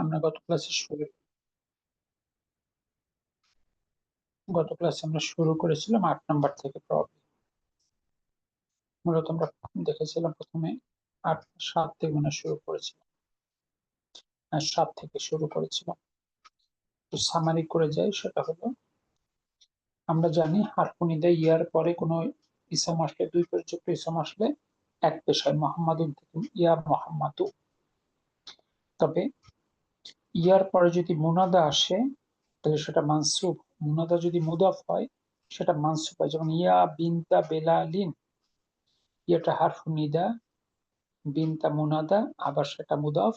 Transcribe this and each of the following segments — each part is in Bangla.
আমরা গত ক্লাসে আমরা শুরু করেছিলাম 8 নাম্বার থেকে প্রবলেম। মূলত আমরা দেখেছিলাম প্রথমে 8 7 থেকে শুরু করেছিলাম, 7 থেকে শুরু করেছিলাম। তো সামারি করে যাই, সেটা হলো আমরা জানি হারফুনিদা ইয়ার পরে কোনো ইসম আসলে, দুই পরিযুক্ত ইসম আসলে এক পেশ হয়, মোহাম্মদুন থেকে ইয়া মোহাম্মাদু। তবে ইয়ার পরে যদি মুনাদা আসে তাহলে সেটা মানসুব, মুনাদা যদি মুদাফ হয় সেটা মানসুব হয়। যেমন ইয়া বিনতা বেলালিন, ইয়াটা হারফুন নিদা, বিনতা মুনাদা, আবার সেটা মুদাফ,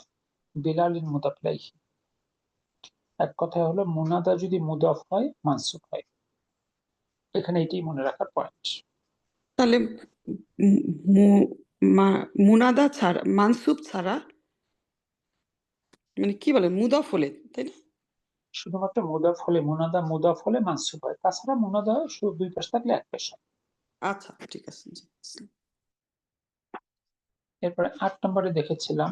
বেলালিন মুদাফ ইলাইহি। এক কথায় হলো মুনাদা যদি মুদাফ হয় মানসুব হয়। এখানে এটাই মনে রাখার পয়েন্ট। তাহলে মুনাদা ছাড়া, মানসুব ছাড়া, মানে কি বলে, মুদাফ হলে, তাই না? শুধুমাত্র মুদাফ হলে, মুনাদা মুদাফ হলে মানসুব হয়, তাছাড়া মুনাদা শুধু দুই পাশ থাকলে এক পেশ হয়। আচ্ছা, ঠিক আছে। এরপরে 8 নম্বরে দেখেছিলাম,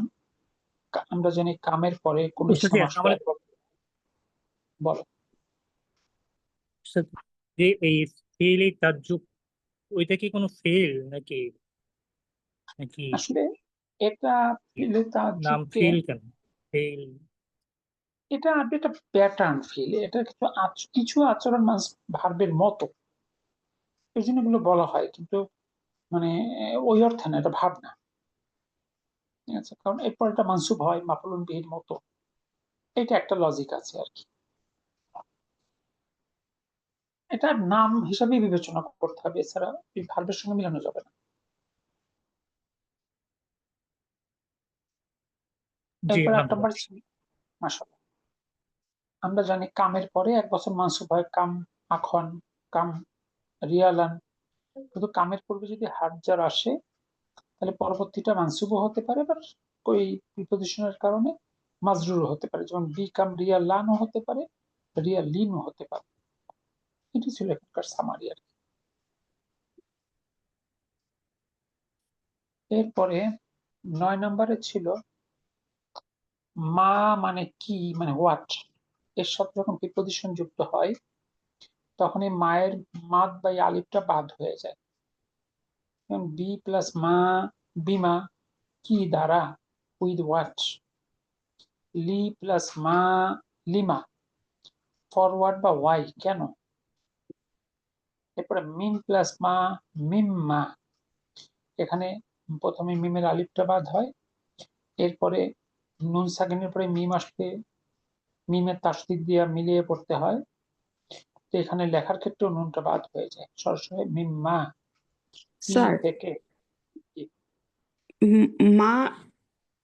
আমরা জানি কামের পরে কোন ইসম আসলে বলো। যে এই ফেল, এই তাজ্জুব, ওইটা কি কোনো ফেল নাকি নাকি আসলে এটা ফিলে নাম তাজ্জুবকে, ফেল কেন ফেল? এটা একটা প্যাটার্ন ফিল, এটা কিছু আচরণ ভার্বের মতো, এই জন্য এগুলো বলা হয়, কিন্তু মানে ওই অর্থে না, এটা ভাব না। ঠিক আছে, কারণ এরপর এটা মানসুব হয় মাফউলুন বিহির মতো, এটা একটা লজিক আছে আর কি। এটা নাম হিসাবে বিবেচনা করতে হবে, এছাড়া এই ভার্বের সঙ্গে মিলানো যাবে না। জি, এরপর 8 আলহামদুলিল্লাহ। নম্বর ছিল মাশাআল্লাহ। আমরা জানি কামের পরে এক বছর মানসুব হয় কাম আখন, কাম রিয়ালান। কিন্তু কামের পূর্বে যদি হার্জার আসে তাহলে পরবর্তীটা মানসুবও হতে পারে, বা ওই প্রিপজিশনের কারণে মাজরুরও হতে পারে, যেমন বিকাম রিয়া লানও হতে পারে, রিয়া লিনও হতে পারে। এটি ছিল এখানকার সামারি আর কি। এরপরে 9 নম্বরে ছিল মা মানে কি, মানে হোয়াট, এর সাথে যখন প্রিপজিশন যুক্ত হয় তখন এই মায়ের মাদ বা আলিফটা বাদ হয়ে যায়। বি প্লাস মা, বিমা, কি দ্বারা, উইথ হোয়াট। লি প্লাস মা, লিমা, ফরওয়ার্ড বা ওয়াই, কেন। এরপরে মিম প্লাস মা, মিম্মা, এখানে প্রথমে মিমের আলিফটা বাদ হয়, এরপরে নুন সাকিনের পরে মিম আসলে মিমের তাসদিদ দিয়ে মিলিয়ে পড়তে হয়, তো এখানে লেখার ক্ষেত্রেও নুনটা বাদ হয়ে যায়, সরাসরি মিম্মা, স্যার, থেকে। মা,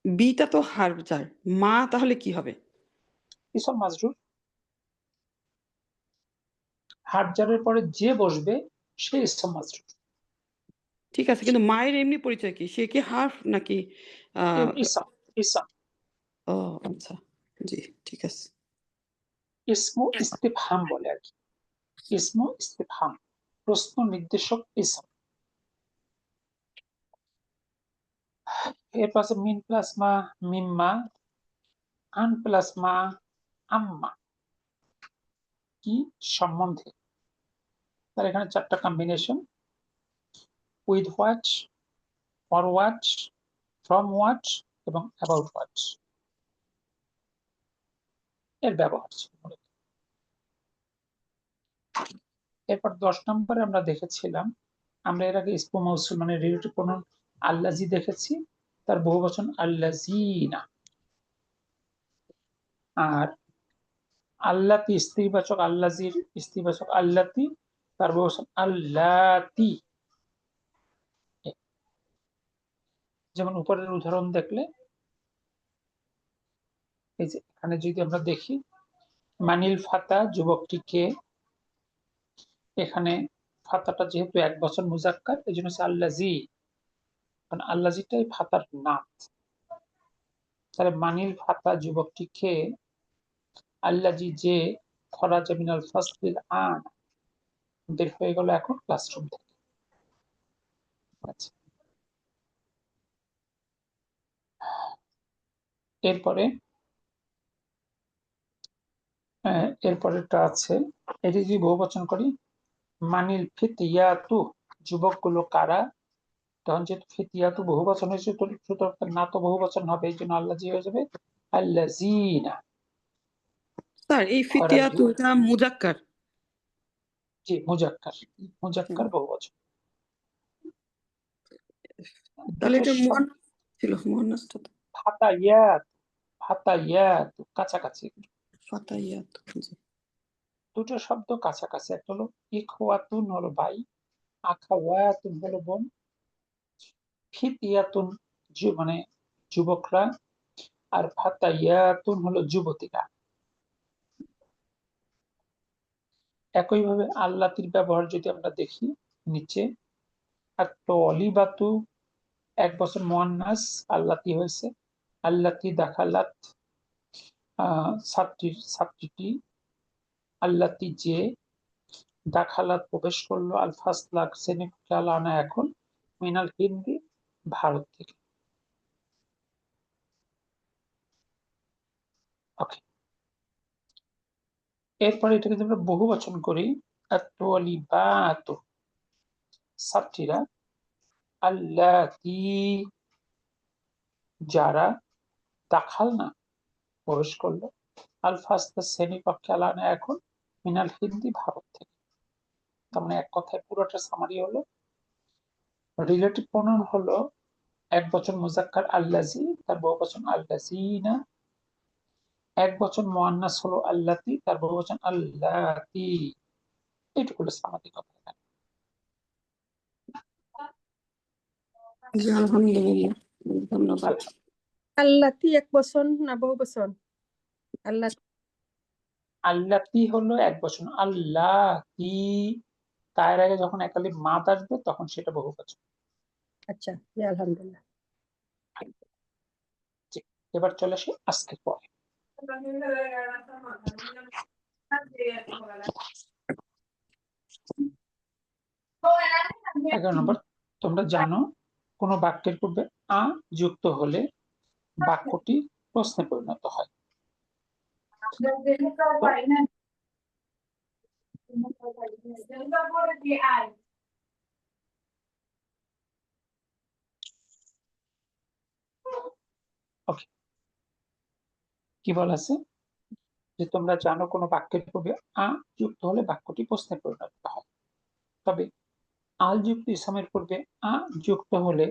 বিটা তো হার্জার, মা তাহলে কি হবে? ইসম মাজরুর, হার্জারের পরে যে বসবে সে ইসম মাজরুর। ঠিক আছে, কিন্তু মায়ের এমনি পরিচয় কি? সে কি হার্ফ নাকি? ইসম, ইসম। ও আচ্ছা, জি, ঠিক আছে। ইসমু ইস্তিফহাম বলে আর কি, ইসমু ইস্তিফহাম, প্রশ্ন নির্দেশক ইসম। এরপর আছে মিন প্লাস মা, মিম্মা, আন প্লাস মা, আম্মা, কি সম্বন্ধে। তার এখানে 4টা combination, with what, for what, from what এবং অ্যাবাউট হোয়াট, এর ব্যবহার ছিল মূলত। এরপর 10 নম্বরে আমরা দেখেছিলাম, আমরা এর আগে ইসমু মৌসুল মানে রিলেটিভ প্রনাউন আল্লাজি দেখেছি, তার বহুবচন আল্লাজিনা। আর আল্লাতি স্ত্রীবাচক আল্লাজির স্ত্রীবাচক আল্লাতি, তার বহুবচন আল্লাতি। যেমন উপরের উদাহরণ দেখলে, এই যে এখানে যদি আমরা দেখি, মানিল ফাতা যুবকটিকে, এখানে ফাতাটা যেহেতু এক বছর মুজাক্কার এই জন্য আল্লাজি, কারণ আল্লাজিটাই ফাতার নাম। তাহলে মানিল ফাতা যুবকটিকে, আল্লাজি যে, খরাজা মিনাল ফাসলিল আন, বের হয়ে গেল এখন ক্লাসরুম থেকে। আচ্ছা, এরপরে এরপরেরটা আছে, এটি যদি বহুবচন করি, মানিল ফিতিয়াতু, যুবকগুলো কারা, তখন যেহেতু ফিতিয়াতু বহুবচন হয়েছে সুতরাং না তো বহুবচন হবে, এই জন্য আল্লাজি হয়ে যাবে আল্লাজিনা। স্যার এই ফিতিয়াতু এটা মুজাক্কার। জি মুজাক্কার বহুবচন। তাহলে এটা মুয়ান্নাস ছিল, মুয়ান্নাসটা তো ফাতাইয়াত কাছাকাছি, ফাতাইয়াত। জি। দুটো শব্দ কাছাকাছি, একটা হলো ইখওয়াতুন হলো ভাই, আখাওয়াতুন হলো বোন, ফিতিয়াতুন মানে যুবকরা, আর ফাতাইয়াতুন হলো যুবতীরা। একইভাবে আল্লাতির ব্যবহার যদি আমরা দেখি নিচে, আর তলিবাতু এক বছর মুয়ান্নাস, আল্লাতি হয়েছে, আল্লাতি দাখালাত ছাত্রীটি, আল্লাতি যে দাখালাত প্রবেশ করলো, আল ফাসলাক শ্রেণীকাল আনা এখন, মিনাল হিন্দি ভারত থেকে। ওকে, এরপরে এটাকে যদি আমরা বহু বচন করি, আত-তালিবাতু ছাত্রীরা, আল্লাতি যারা, দাখালনা প্রবেশ করলো, আল ফাসলা শ্রেণীকক্ষে আলানা এখন, মিনাল হিন্দি ভারত থেকে। তার মানে এক কথায় পুরোটা সামারি হলো, রিলেটিভ প্রনাউন হলো এক বচন মুজাক্কার আল্লাজি, তার বহুবচন আল্লাজিনা, এক বচন মুয়ান্নাস হলো আল্লাতি, তার বহুবচন আল্লাতি। এইটুকু হলো সামারি কথা। জি, আলহামদুলিল্লাহ, ধন্যবাদ। আল্লাতি এক বচন না বহু বচন? আল্লাহ আল্লাতি হলো এক বচন, আল্লাতি তার আগে যখন একালি মাদ আসবে তখন সেটা বহু বচন। আচ্ছা, জি, আলহামদুলিল্লাহ। এবার চলে আসি আজকের পরে। 11 নম্বর, তোমরা জানো কোন বাক্যের পূর্বে আ যুক্ত হলে বাক্যটি প্রশ্নে পরিণত হয়। ওকে, কি বলা আছে যে তোমরা জানো কোন বাক্যের পূর্বে আ যুক্ত হলে বাক্যটি প্রশ্নে পরিণত হয়। তবে আল যুক্ত ইসমের পূর্বে আ যুক্ত হলে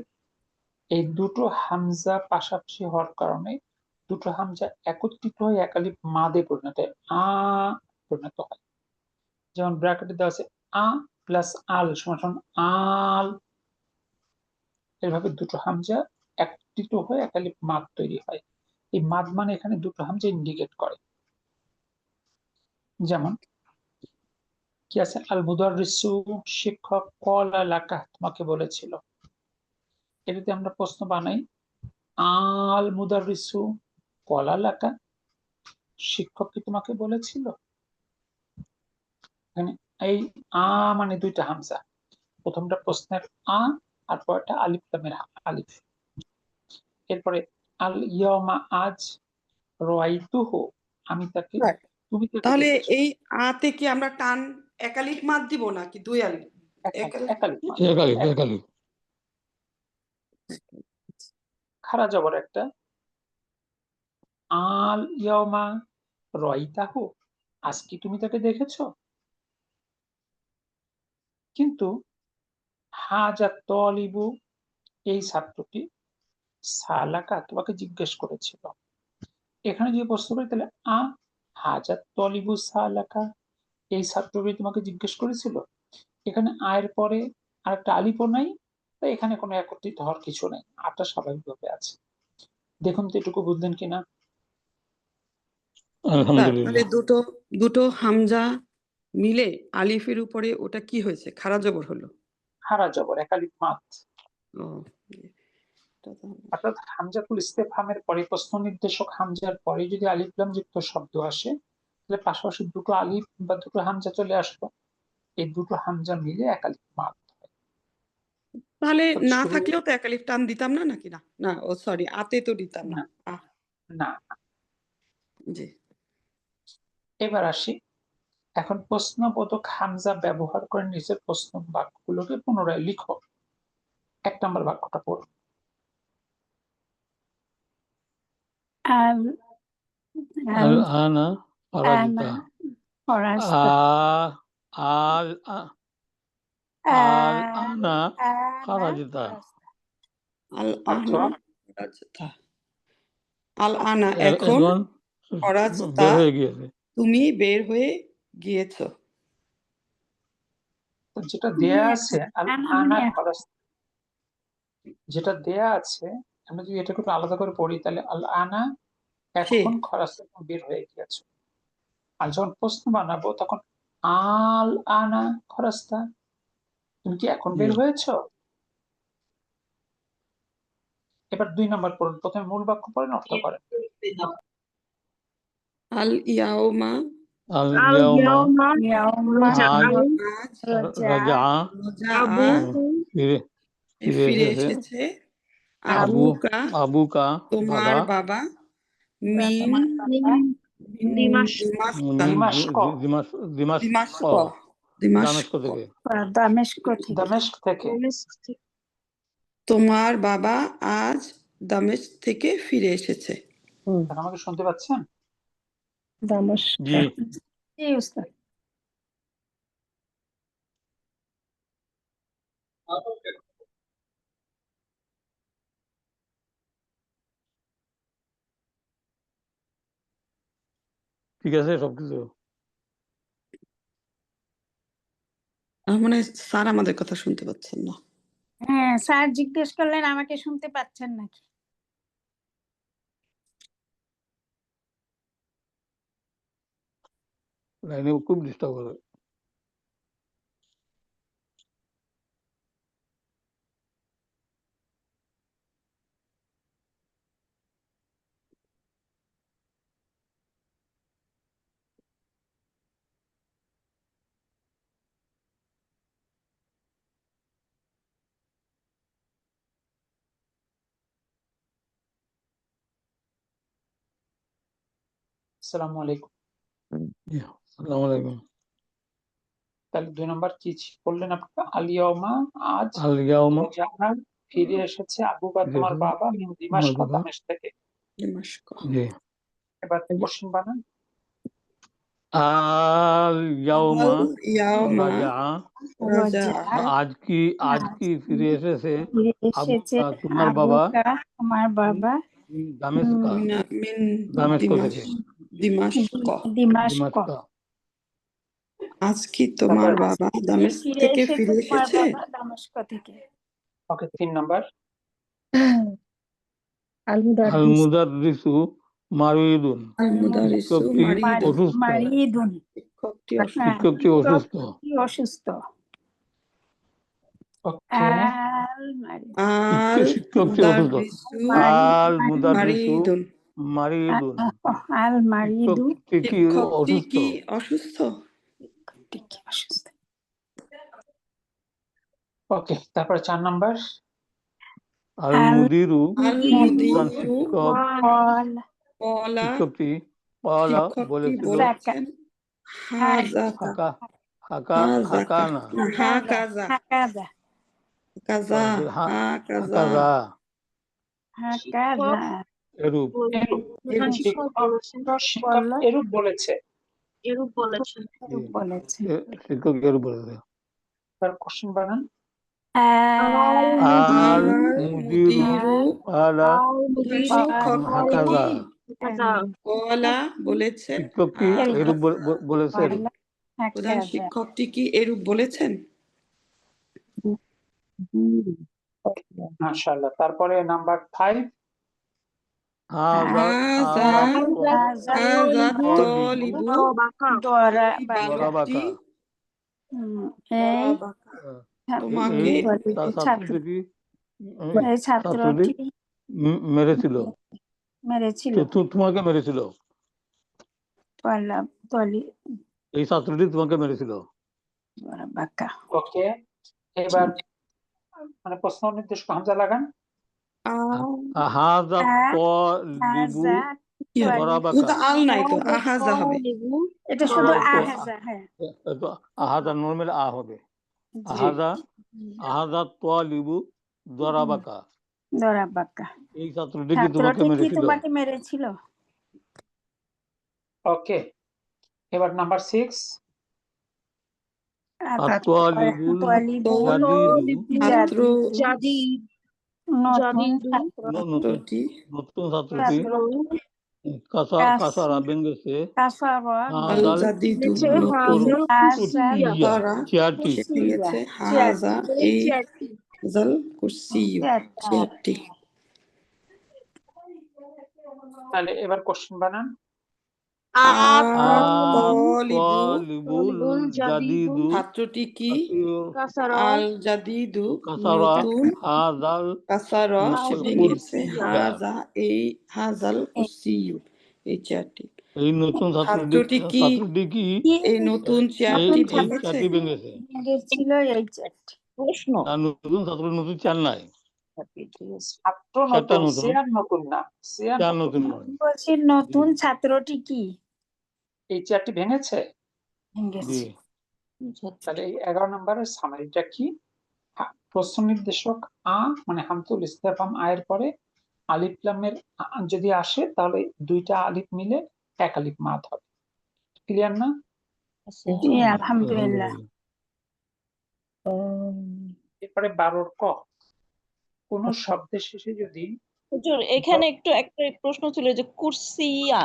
এই দুটো হামজা পাশাপাশি হওয়ার কারণে দুটো হামজা একত্রিত হয়ে একালিফ মাদে পরিণত হয়, পরিণত হয়। যেমন ব্র্যাকেটে দেওয়া আছে আ প্লাস আল সমান আল, এভাবে দুটো হামজা একত্রিত হয়ে একালিফ মাদ তৈরি হয়। এই মাদ মানে এখানে দুটো হামজা ইন্ডিকেট করে। যেমন কি আছে, আল মুদাররিসু শিক্ষক, ক্বালা লাকা তোমাকে বলেছিল। এটাতে আমরা প্রশ্ন বানাই, আল মুদাররিসু ক্বালা লাকা, শিক্ষক কি তোমাকে বলেছিল। এখানে এই আ মানে দুইটা হামজা, প্রথমটা প্রশ্নের আ আর পরেরটা আলিফ লামের আলিফ। এরপরে আল ইয়াউমা আজ, রাআইতুহু আমি তাকে, তুমি তাকে তাহলে দেখেছো। এই আতে কি আমরা টান একালিফ মাদ দিব নাকি দুই আলিফ? একালিফ মাদ। একালিফ। খারা জবর একটা, আল ইয়াউমা রাআইতাহু, আজ কি তুমি তাকে দেখেছো। কিন্তু হাজা তলিবু, এই ছাত্রটি, সালাকা তোমাকে জিজ্ঞেস করেছিল। এখানে যদি প্রশ্ন করি তাহলে আ হাজা তলিবু সালাকা, এই ছাত্রটি তোমাকে জিজ্ঞেস করেছিল। এখানে আয়ের পরে আরেকটা আলিফও নাই, তাই এখানে কোনো একত্রিত হওয়ার কিছু নেই, আটা স্বাভাবিকভাবে আছে। দেখুন তো এটুকু বুঝলেন কিনা। তাহলে দুটো দুটো হামজা মিলে আলিফের উপরে ওটা কি হয়েছে, খারা জবর হলো। খারা জবর একালিফ মাদ, ও, অর্থাৎ হামজাতুল ইস্তেফহামের পরে প্রশ্ন নির্দেশক হামজার পরে যদি আলিফ লাম যুক্ত শব্দ আসে তাহলে পাশাপাশি দুটো আলিফ বা দুটো হামজা চলে আসলো, এই দুটো হামজা মিলে একালিফ মাদ। তাহলে না শুরু- থাকলেও তো একালিফ টান দিতাম না নাকি? না না, ও সরি, আতে তো দিতাম না। না, জি। এবার আসি, এখন প্রশ্নবোধক হামজা ব্যবহার করে নিচের প্রশ্ন বাক্যগুলোকে পুনরায় লিখো। 1 নম্বর বাক্যটা পড়ো। আল আল الآن خرجت আনা খরাস্ত الآن خرجت আল অর্থ আনা খরাজতা। আল আনা এখন এখন খরাজতা বের হয়ে গিয়েছে। তুমি বের হয়ে গিয়েছো। তো যেটা দেয়া আছে আল আনা আনা মানে খরচ, যেটা দেয়া আছে আমরা যদি এটাকে একটু আলাদা করে পড়ি তাহলে আল আনা এখন খরচ বের হয়ে গিয়েছো। আর যখন প্রশ্ন বানাবো তখন আল আনা খরচটা, তুমি কি এখন বের জি। হয়েছো? এবার 2 নম্বর পড়ুন, প্রথমে মূল বাক্য পড়েন, অর্থ করেন। আল ইয়াউমা اليوم ইয়াউমা আজ আজ রোজা রাজা রোজা ফিরে ফিরে এসেছে এসেছে আবু আবুকা আবুকা তোমার বাবা বাবা মিন দিমাশক দিমাশক দিমাশক দিমাশক দামেস্ক থেকে। দামেস্ক থেকে দামেস্ক থেকে। তোমার বাবা আজ দামেস্ক থেকে ফিরে এসেছে। এখন আমাকে শুনতে পাচ্ছেন? দামেস্ক জি। জি উস্তাদ। ঠিক আছে সবকিছু? আমার মনে হয় স্যার আমাদের কথা শুনতে পাচ্ছেন না। হ্যাঁ স্যার জিজ্ঞেস করলেন আমাকে শুনতে পাচ্ছেন নাকি? লাইনে খুব ডিস্টার্ব করে। আসসালামু আলাইকুম। জি, আসসালামু আলাইকুম। তাহলে 2 নম্বর কি বললেন আপনি? আল ইয়াউমা আজ আল ইয়াউমা রোজা ফিরে এসেছে আবুকা ফিরে তোমার এসেছে বাবা মিন তোমার দিমাশক বাবা। দামেস্ক থেকে। দিমাশক জি। এবার কোশ্চেন বানান। আল ইয়াউমা আল ইয়াউমা রাজা রোজা আজ কি ফিরে এসেছে ফিরে এসেছে আবুকা তোমার বাবা আবুকা তোমার বাবা দামেস্কা মিন দামেস্ক থেকে। দিমাশক দিমাশক। দিমাশক। আজ কি তোমার বাবা দামেস্ক ফিরে থেকে এসেছে ফিরে তোমার এসেছে। বাবা দামেস্ক থেকে। ওকে 3 নম্বর। আল মুদাররিসু মারিদুন আল মুদারিসু শিক্ষকটি মারিদুন অসুস্থ। মারিদুন শিক্ষকটি অসুস্থ। শিক্ষকটি অসুস্থ। অসুস্থ। ওকে আল মারিদুন আল শিক্ষকটি অসুস্থ। মুদারিসু আল মুদাররিসু মারিদুন মারিদুন আল মারিদু শিক্ষকটি কি শিক্ষকটি অসুস্থ। কি অসুস্থ। কি অসুস্থ। ওকে তারপর 4 নম্বর। আল মুদিরু আল প্রধান মুদিরু শিক্ষক কলা শিক্ষকটি শিক্ষকটি বলেছিল বলেছেন হাজাতা হাকা হাকা হাজাকা হাকানা হাকাজা হাকাদা কাজা হাকাজা হাকাজা হাকাদা এরূপ। শিক্ষক এরূপ বলেছে। এরূপ বলেছে। শিক্ষক এরূপ বলেছে। তার কোশ্চেন বানান। আল মুদিরু আলা প্রধান শিক্ষকটি হাকাজা কলা বলেছেন শিক্ষকটি এরূপ বলেছেন। প্রধান শিক্ষকটি কি এরূপ বলেছেন। মাশাআল্লাহ। তারপরে নাম্বার 5। হাজা তলিবু দরাবাকা তোমাকে ছাত্রটি মেরেছিল। তোমাকে মেরেছিল। এই ছাত্রটি তোমাকে মেরেছিল। ওকে এবার মানে প্রশ্ন নির্দেশক হামজা লাগান। হাজা তলিবু কি হবে? দরাবাকা। কিন্তু আল নাই তো, আহাজা হবে। এটা শুধু তো আহাজা, হ্যাঁ তো আহাদা নর্মাল আ হবে। জি আহাদা তোয়ালিবু দরাবাকা। দরাবাক্কা। এই ছাত্রটি কি তোমাকে ছাত্রটি কি মেরেছিল? তোমাকে মেরেছিল? ওকে, এবার নাম্বার 6। আত-তোয়ালিবুল তোয়ালিবুল জাদিদু। জাদিদ নতুন ছাত্র ছাত্রটি নতুন ছাত্রটি ছাত্র কাসারা ভেঙেছে কাসারা আল হাদাল জাদিদু হচ্ছে নতুন হাজাল তারা চেয়ারটি। সে ভেঙেছে চেয়ারটি। হাজা এই জাল কুরসিয়ু চেয়ারটি। তাহলে এবার কোশ্চেন বানান। আত-তোয়ালিবুল জাদিদু ছাত্রটি কি কাসারা আল জাদিদু কাসারা নতুন হাদাল কাসারা সে ভেঙেছে কুরসিয়া। হাজা এই হাজাল কুরসিয়ু এই চেয়ারটি। এই নতুন ছাত্রটি কি কি এই নতুন চেয়ারটি এই ভেঙেছে? চেয়ারটি ভেঙেছে? ছিল এই চেয়ারটি। আর নতুন ছাত্র নতুন চেয়ার নাই, ছাত্র চেয়ারটা নতুন, নতুন, চেয়ার নতুন না, চেয়ার চেয়ার নতুন নতুন না। নয়। বলছি নতুন ছাত্রটি কি এই চেয়ারটি ভেঙেছে। জি ভেঙেছে? তাহলে এই 11 নম্বরের সামারিটা কি? প্রশ্ন নির্দেশক আ মানে হামতুল ইস্তেফাম আয়ের পরে আলিফ লামের যদি আসে তাহলে দুইটা আলিফ মিলে এক আলিফ মাদ হবে। ক্লিয়ার না? জি আলহামদুলিল্লাহ। এরপরে 12 ক, কোন শব্দের শেষে যদি হুজুর এখানে একটু একটা প্রশ্ন ছিল যে কুরসিয়া,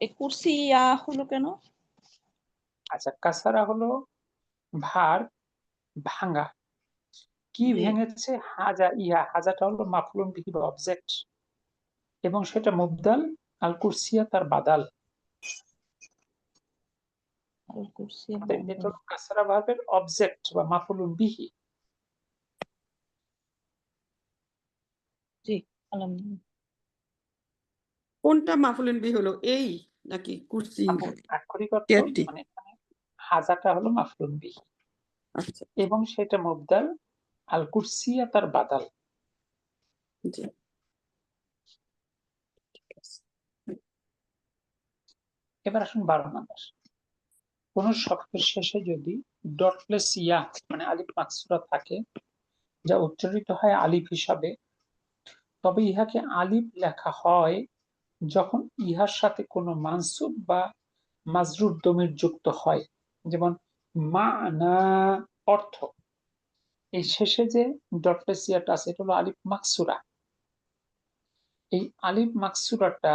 এই কুরসিয়া হলো কেন? আচ্ছা, কাসারা হলো ভার ভাঙা, কি জি। ভেঙেছে? হাজা, ইহা, হাজাটা হলো মাফউলুন বিহি বা অবজেক্ট এবং সেটা মুবদাল, আল কুরসিয়া তার বাদাল। আল কুরসিয়া এটা হলো কাসারা ভার্বের অবজেক্ট বা মাফউলুন বিহি। জি আলহামদুলিল্লাহ। কোনটা মাফুলিন বি হলো এই নাকি কুরসিয়ু আক্ষরিক অর্থ চেয়ারটি? মানে এখানে হাজাটা হলো মাফউলুন বিহি আচ্ছা এবং সেটা মুবদাল, আল কুরসিয়া তার বাদাল। জি এবার আসুন 12 নম্বর। কোন শব্দের শেষে যদি ডটলেস ইয়া মানে আলিফ মাকসুরা থাকে যা উচ্চারিত হয় আলিফ হিসাবে, তবে ইহাকে আলিফ লেখা হয় যখন ইহার সাথে কোনো মানসুব বা মাজরুর দমির যুক্ত হয়। যেমন মানা অর্থ, এই শেষে যে ডটলেস ইয়াটা আছে এটা হলো আলিফ মাকসুরা। এই আলিফ মাকসুরাটা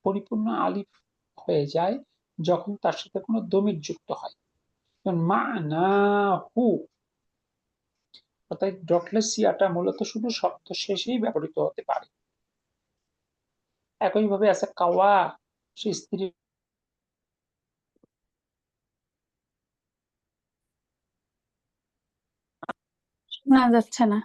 পরিপূর্ণ আলিফ হয়ে যায় যখন তার সাথে কোনো দমির যুক্ত হয়। মানাহু, অর্থাৎ ডটলেস ইয়াটা মূলত শুধু শব্দ শেষেই ব্যবহৃত হতে পারে। একইভাবে আছে কাওয়া, সে স্ত্রী। শোনা যাচ্ছে না।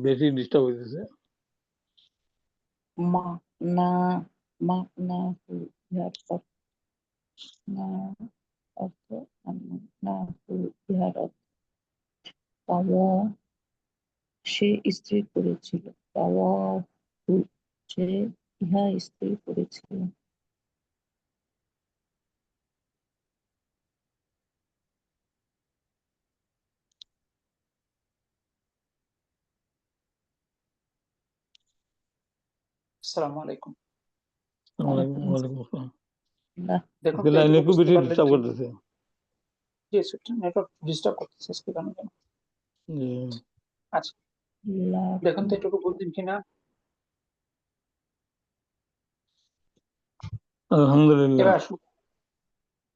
বেশি ডিস্টার্ব হইতেছে। সে স্ত্রী করেছিল, সে ইহা স্ত্রী করেছিল। আসসালামু আলাইকুম। ওয়ালাইকুম আসসালাম। দেখুন আজকে লাইনে খুব বেশি ডিস্টার্ব করতেছে। নেটওয়ার্ক ডিস্টার্ব করতেছে আজকে কেন কেন। জি। আচ্ছা, দেখুন তো এটুকু বুঝলেন কিনা। আলহামদুলিল্লাহ।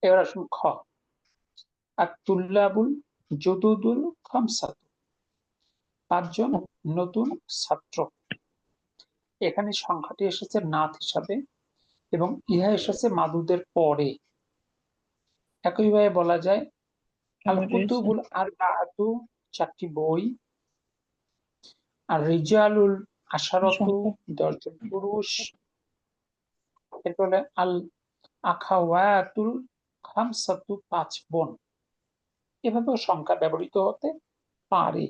এবার আসুন খ, আত-তুল্লাবুল জুদুদুল খামসাত, 5 জন নতুন ছাত্র। এখানে সংখ্যাটি এসেছে নাথ হিসাবে এবং ইহা এসেছে মাদুদের পরে। একইভাবে বলা যায় আল কুতুবুল আরবাআতু, 4টি বই। আর রিজালুল আশারাতু, 10 জন পুরুষ। এরপরে আল আখাওয়াতুল খামসাতু, 5 বোন। এভাবেও সংখ্যা ব্যবহৃত হতে পারে,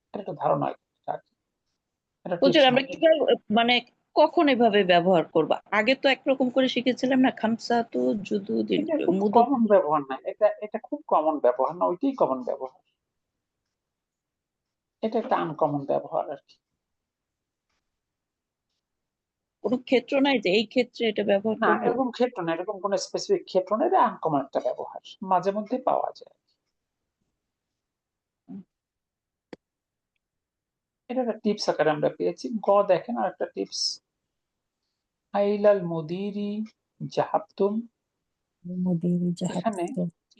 এটা একটা ধারণা আর কি। এটা হুজুর tips আমরা না। কিভাবে মানে কখন এভাবে ব্যবহার করব? আগে তো একরকম করে শিখেছিলাম না, খামসা তো জুদুদিন এটা খুব মুদু। কমন ব্যবহার না, এটা খুব কমন ব্যবহার না, ওইটাই কমন ব্যবহার। এটা একটা আনকমন ব্যবহার আর কি। কোনো ক্ষেত্র নাই যে এই ক্ষেত্রে এটা ব্যবহার না, করব? এরকম ক্ষেত্র না, এরকম কোন স্পেসিফিক ক্ষেত্র না, এটা আনকমন একটা ব্যবহার, মাঝে মধ্যে পাওয়া যায়। এটা একটা টিপস আকারে আমরা পেয়েছি। গ দেখেন আর একটা টিপস, আইলাল মুদিরি জাহাবতুম। এখানে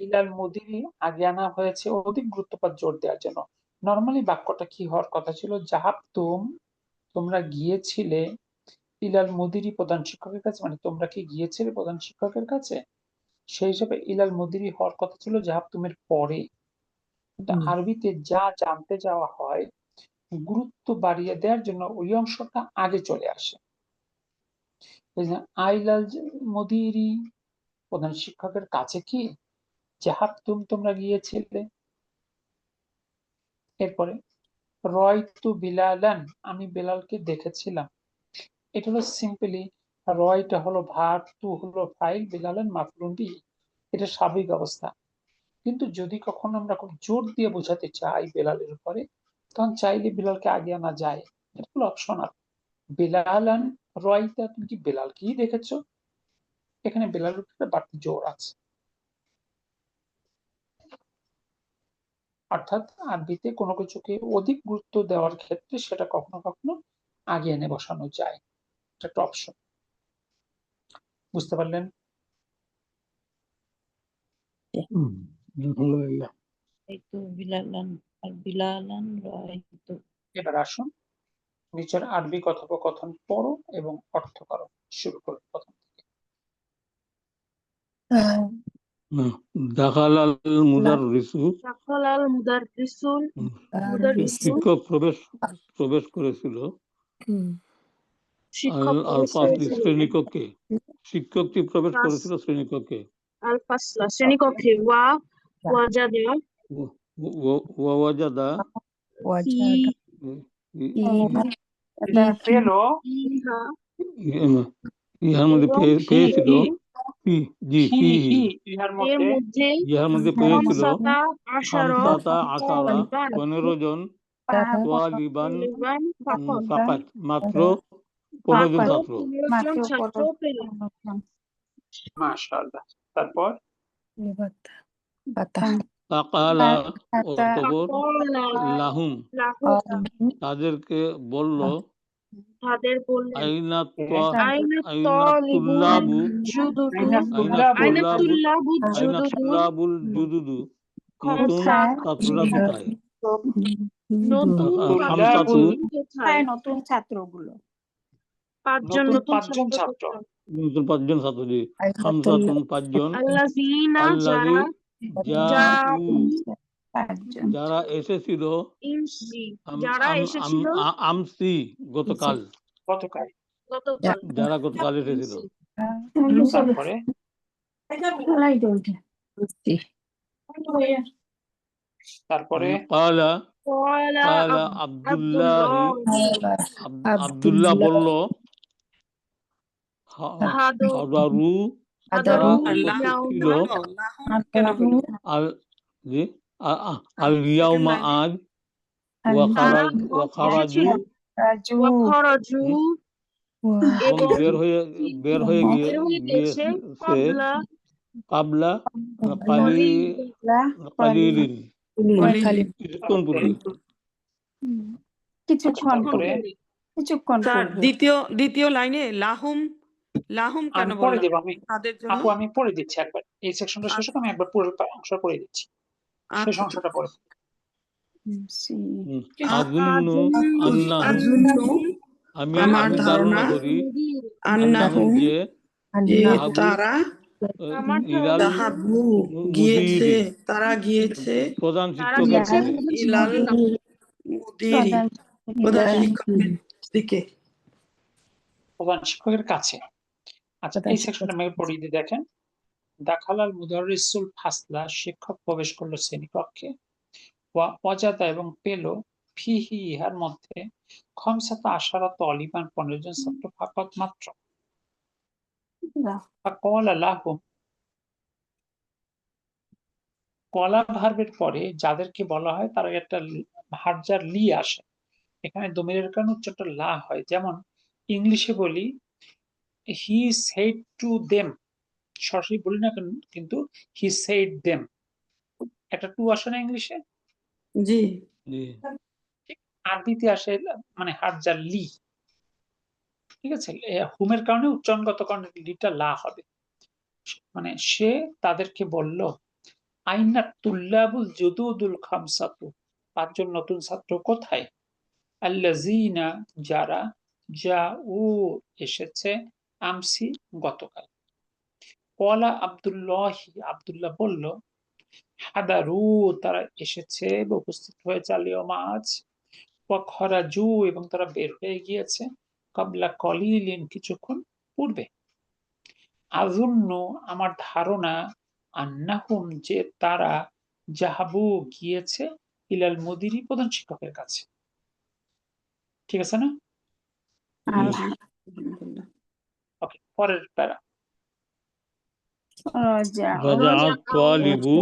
ইলাল মুদিরি আগে আনা হয়েছে অধিক গুরুত্বপাত জোর দেওয়ার জন্য। নরমালি বাক্যটা কি হওয়ার কথা ছিল, জাহাবতুম তোমরা গিয়েছিলে, ইলাল মুদিরি প্রধান শিক্ষকের কাছে, মানে তোমরা কি গিয়েছিলে প্রধান শিক্ষকের কাছে, সেই হিসাবে ইলাল মুদিরি হওয়ার কথা ছিল জাহাবতুমের পরে। আরবিতে যা জানতে যাওয়া হয় গুরুত্ব বাড়িয়ে দেওয়ার জন্য ওই অংশটা আগে চলে আসে। আইলাল মুদিরি প্রধান শিক্ষকের কাছে কি জাহাবতুম তোমরা গিয়েছিলে। এরপরে রয়তু বিলালান আমি বেলালকে দেখেছিলাম। এটা হলো সিম্পলি, রয়টা হলো ভার্ব, তু হলো ফাইল, বিলালান মাফউলুন বিহি, এটা স্বাভাবিক অবস্থা। কিন্তু যদি কখনো আমরা খুব জোর দিয়ে বোঝাতে চাই বেলালের উপরে, তখন চাইলে বেলালকে আগে আনা যায়, এটা হলো অপশনাল। বেলালান রয়তা, তুমি কি বেলালকেই দেখেছো, এখানে বেলালের উপরে বাড়তি জোর আছে। অর্থাৎ আরবিতে কোনো কিছুকে অধিক গুরুত্ব দেওয়ার ক্ষেত্রে সেটা কখনো কখনো আগে এনে বসানো যায়, এটা একটা অপশন। বুঝতে পারলেন? আলহামদুলিল্লাহ। এই তো বিলালান আর বিলালান রায়তু। এবার আসুন নিচের আরবি কথোপকথন পড়ো এবং অর্থ করো। শুরু করো প্রথম থেকে। দাখালাল মুদাররিসু, দাখালাল মুদাররিসুল শিক্ষক প্রবেশ করেছিল। শিক্ষক আল প্রবেশ ফাসলি করেছিলেন। শ্রেণীকক্ষে, শিক্ষকটি প্রবেশ ক্লাস করেছিল শ্রেণীকক্ষে। আল ফাসলা শ্রেণীকক্ষে, ওয়াজাদা ওয়াজাদা এটা পেলো, ইহা ইহার মধ্যে এবং পেয়েছিল, জি হি হি ইহার এর মধ্যে মধ্যে ইহার মধ্যে পেয়েছিল খামসাতা আশারা 15 জন তোয়ালিবান তালিবান ফাকাত ফাকাত, মাত্র 15 জন ছাত্র। 15 জন ছাত্র পেল। মাশাআল্লাহ। তারপর ফাকালা অতঃপর ফাকালা লাহুম লাহুম তাদেরকে বলল, তাদের বললেন, আইনা আইনা তুল্লাবু জুদুদু আইনা তুল্লাবুল জুদুদু, নতুন খামসা ছাত্ররা কোথায়? নতুন খামসাতু কোথায়? নতুন ছাত্রগুলো। নতুন পাঁচজন ছাত্র। কোথায়? নতুন 5 জন ছাত্র, জি। খামসাতুন 5 জন, আল্লাযীনা আল্লাযী জাউ পাঁচজন। যারা এসেছিল, ইনসি আম যারা আম এসেছিল আম আমসি গতকাল, গতকাল। গতকাল। যারা গতকাল এসেছিল। তারপরে তারপরে কালা ক্বালা কালা আব্দুল্লাহি, আব্দুল্লাহ বলল, হাদু হাদারু হাদারু উপস্থিত ছিল, ইয়াউমা কেন বলবো? আল জি আল ইয়াউমা আজ, ওয়া খারাজু ওয়া খারাজু এবং এবং বের হয়ে বের হয়ে গেছে গিয়েছে কাবলা কালিলিন, কিছুক্ষণ পূর্বে। কিছুক্ষণ তারপরে পরে। কিছুক্ষণ স্যার পূর্বে। দ্বিতীয় লাইনে লাহুম কেন আমি পড়ে বললাম? দেবো, আমি তাদের জন্য। আপু আমি পড়ে দিচ্ছি একবার, এই সেকশনটা শেষ হোক, আমি একবার পুরো অংশ পড়ে দিচ্ছি, শেষ আচ্ছা, অংশটা পড়ে। আযুন্নু আন্নাহু আযুন্নু আমি আমার ধারণা ধারণা করি, আন্নাহু যে যে যাহাবু তারা আমার ইলাল যাহাবু গিয়েছে, মুদিরি তারা গিয়েছে প্রধান তারা শিক্ষকের গেছে কাছে। ইলাল মুদিরি প্রধান শিক্ষকের দিকে। প্রধান শিক্ষকের কাছে। আচ্ছা, এই সেকশনটা আমি পড়িয়ে দিয়ে দেখেন। দাখালাল মুদাররিসুল ফাসলা, শিক্ষক প্রবেশ করলো শ্রেণীকক্ষে, ওয়া ওয়াজাদা এবং পেল, ফিহি ইহার মধ্যে, খমসাতা আশারা তালিবান 15 জন ছাত্র ফাকাত মাত্র। ফাকালা লাহুম, কলা ভার্বের পরে যাদেরকে বলা হয় তার একটা ভার্জার লি আসে, এখানে দমিরের কারণে উচ্চারণটা লা হয়। যেমন ইংলিশে বলি হি সেড টু দেম, সরাসরি বলি না কিন্তু হি সেড দেম, একটা টু আসে না ইংলিশে, জি জি আরবিতে আসে মানে হার্জার লি, ঠিক আছে। হুমের কারণে উচ্চারণগত কারণে লিটা লা হবে। মানে সে তাদেরকে বলল, আইনা তুল্লাবুল জুদুদুল খামসাতু, 5 জন নতুন ছাত্র কোথায়, আল্লাযিনা যারা, জাউ এসেছে, আমসি গতকাল। ক্বালা আব্দুল্লাহি আব্দুল্লাহ বলল, হাদারু তারা এসেছে বা উপস্থিত হয়েছে, আলিয়মা আজ, ওয়া খরাজু এবং তারা বের হয়ে গিয়েছে, কাবলা কলিলিন কিছুক্ষণ পূর্বে। আযুন্নু আমার ধারণা, আন্নাহুম যে তারা, জাহাবু গিয়েছে, ইলাল মুদিরি প্রধান শিক্ষকের কাছে। ঠিক আছে না? আলহামদুলিল্লাহ। ওকে, পরের প্যারা। রাজা তালিবু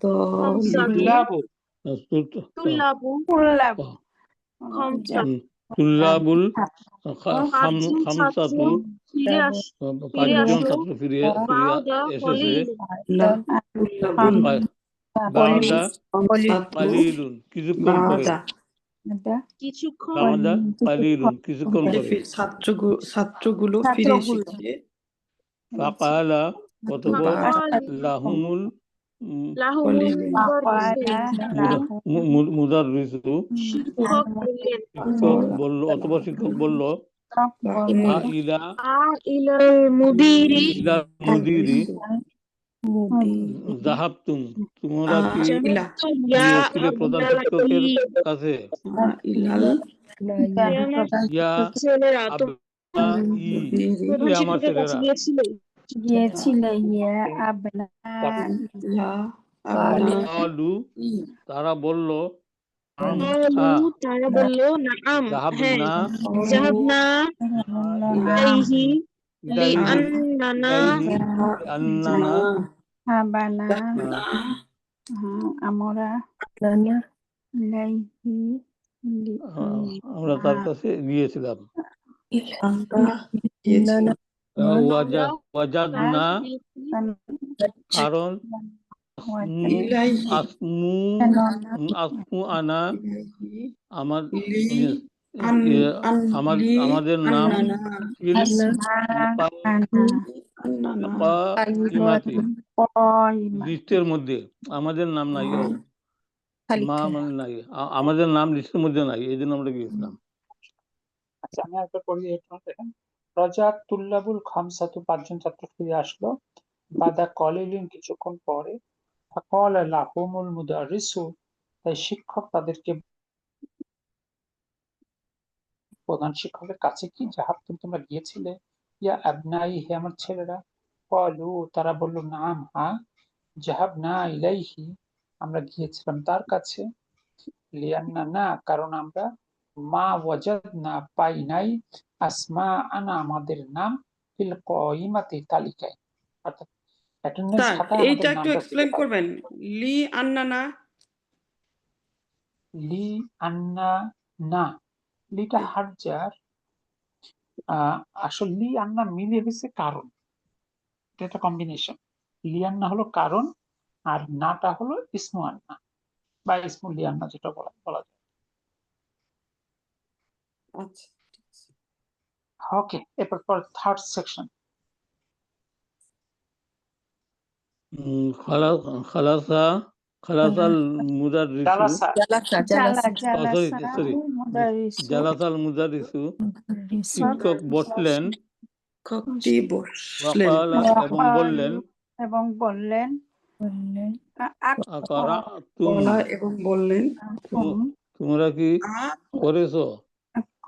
তুল্লাবু তুল্লাবুল খামসাতু, 5 জন ছাত্র ফিরে এসেছে, বাদা কালিলুন কিছুক্ষণ পরে, বাদা কালিলুন কিছুক্ষণ পরে, ছাত্রগুলো ফিরে এসেছে, ফাকালা অতঃপর লাহুমুল মুদাররিসু শিক্ষক বলল, ইলা মুদিরি যাহাবতুম তোমরা কি গিয়েছিলে প্রধান শিক্ষকের কাছে, ইয়া আমার ছেলেরা, কালু তারা বলল, যাহাবনা আমরা তার কাছে গিয়েছিলাম, ওয়াজাদনা কারণ আসমু আনা আমাদের নাম লিস্টের মধ্যে, আমাদের নাম নাই, মা মানে নাই, আমাদের নাম লিস্টের মধ্যে নাই, এই জন্য আমরা গিয়েছিলাম। আচ্ছা, আমি একটা পড়ি, দেখেন। রাজা তুল্লাবুল খামসাতু 5 জন ছাত্র ফিরে আসলো, বাদা কলিলিন কিছুক্ষণ পরে, ফাকালা লাহুমুল মুদাররিসু তাই শিক্ষক তাদেরকে, প্রধান শিক্ষকের কাছে কি, জাহাবতুম তোমরা গিয়েছিলে, ইয়া আবনাই হে আমার ছেলেরা, ক্বালু তারা বলল, নাম হ্যাঁ, জাহাবনা ইলাইহি আমরা গিয়েছিলাম তার কাছে, লিয়ান্না না কারণ আমরা, মা ওয়াজাদনা পাই নাই, আসমা আনা আমাদের নাম, ফিল কাইমাতি তালিকায়, অর্থাৎ অ্যাটেন্ডেন্স খাতায় এইটা আমাদের একটু নামটা এক্সপ্লেন করবেন, লি আন্নানা, লি আন্না না, লিটা হার্জার, আসলে লি আন্না মিলিয়ে গেছে কারণ, এটা কম্বিনেশন। লি আন্না হলো কারণ, আর নাটা হলো ইসমু আন্না বা ইসমু লি আন্না, যেটা বলা যায়। আচ্ছা ওকে, এরপর থার্ড সেকশন। খালাসাল মুদাররিসু জালাসা জালাসাল মুদাররিসু শিক্ষক বসলেন, ওয়াকালা এবং বললেন, এবং বললেন, তোমরা কি করেছো,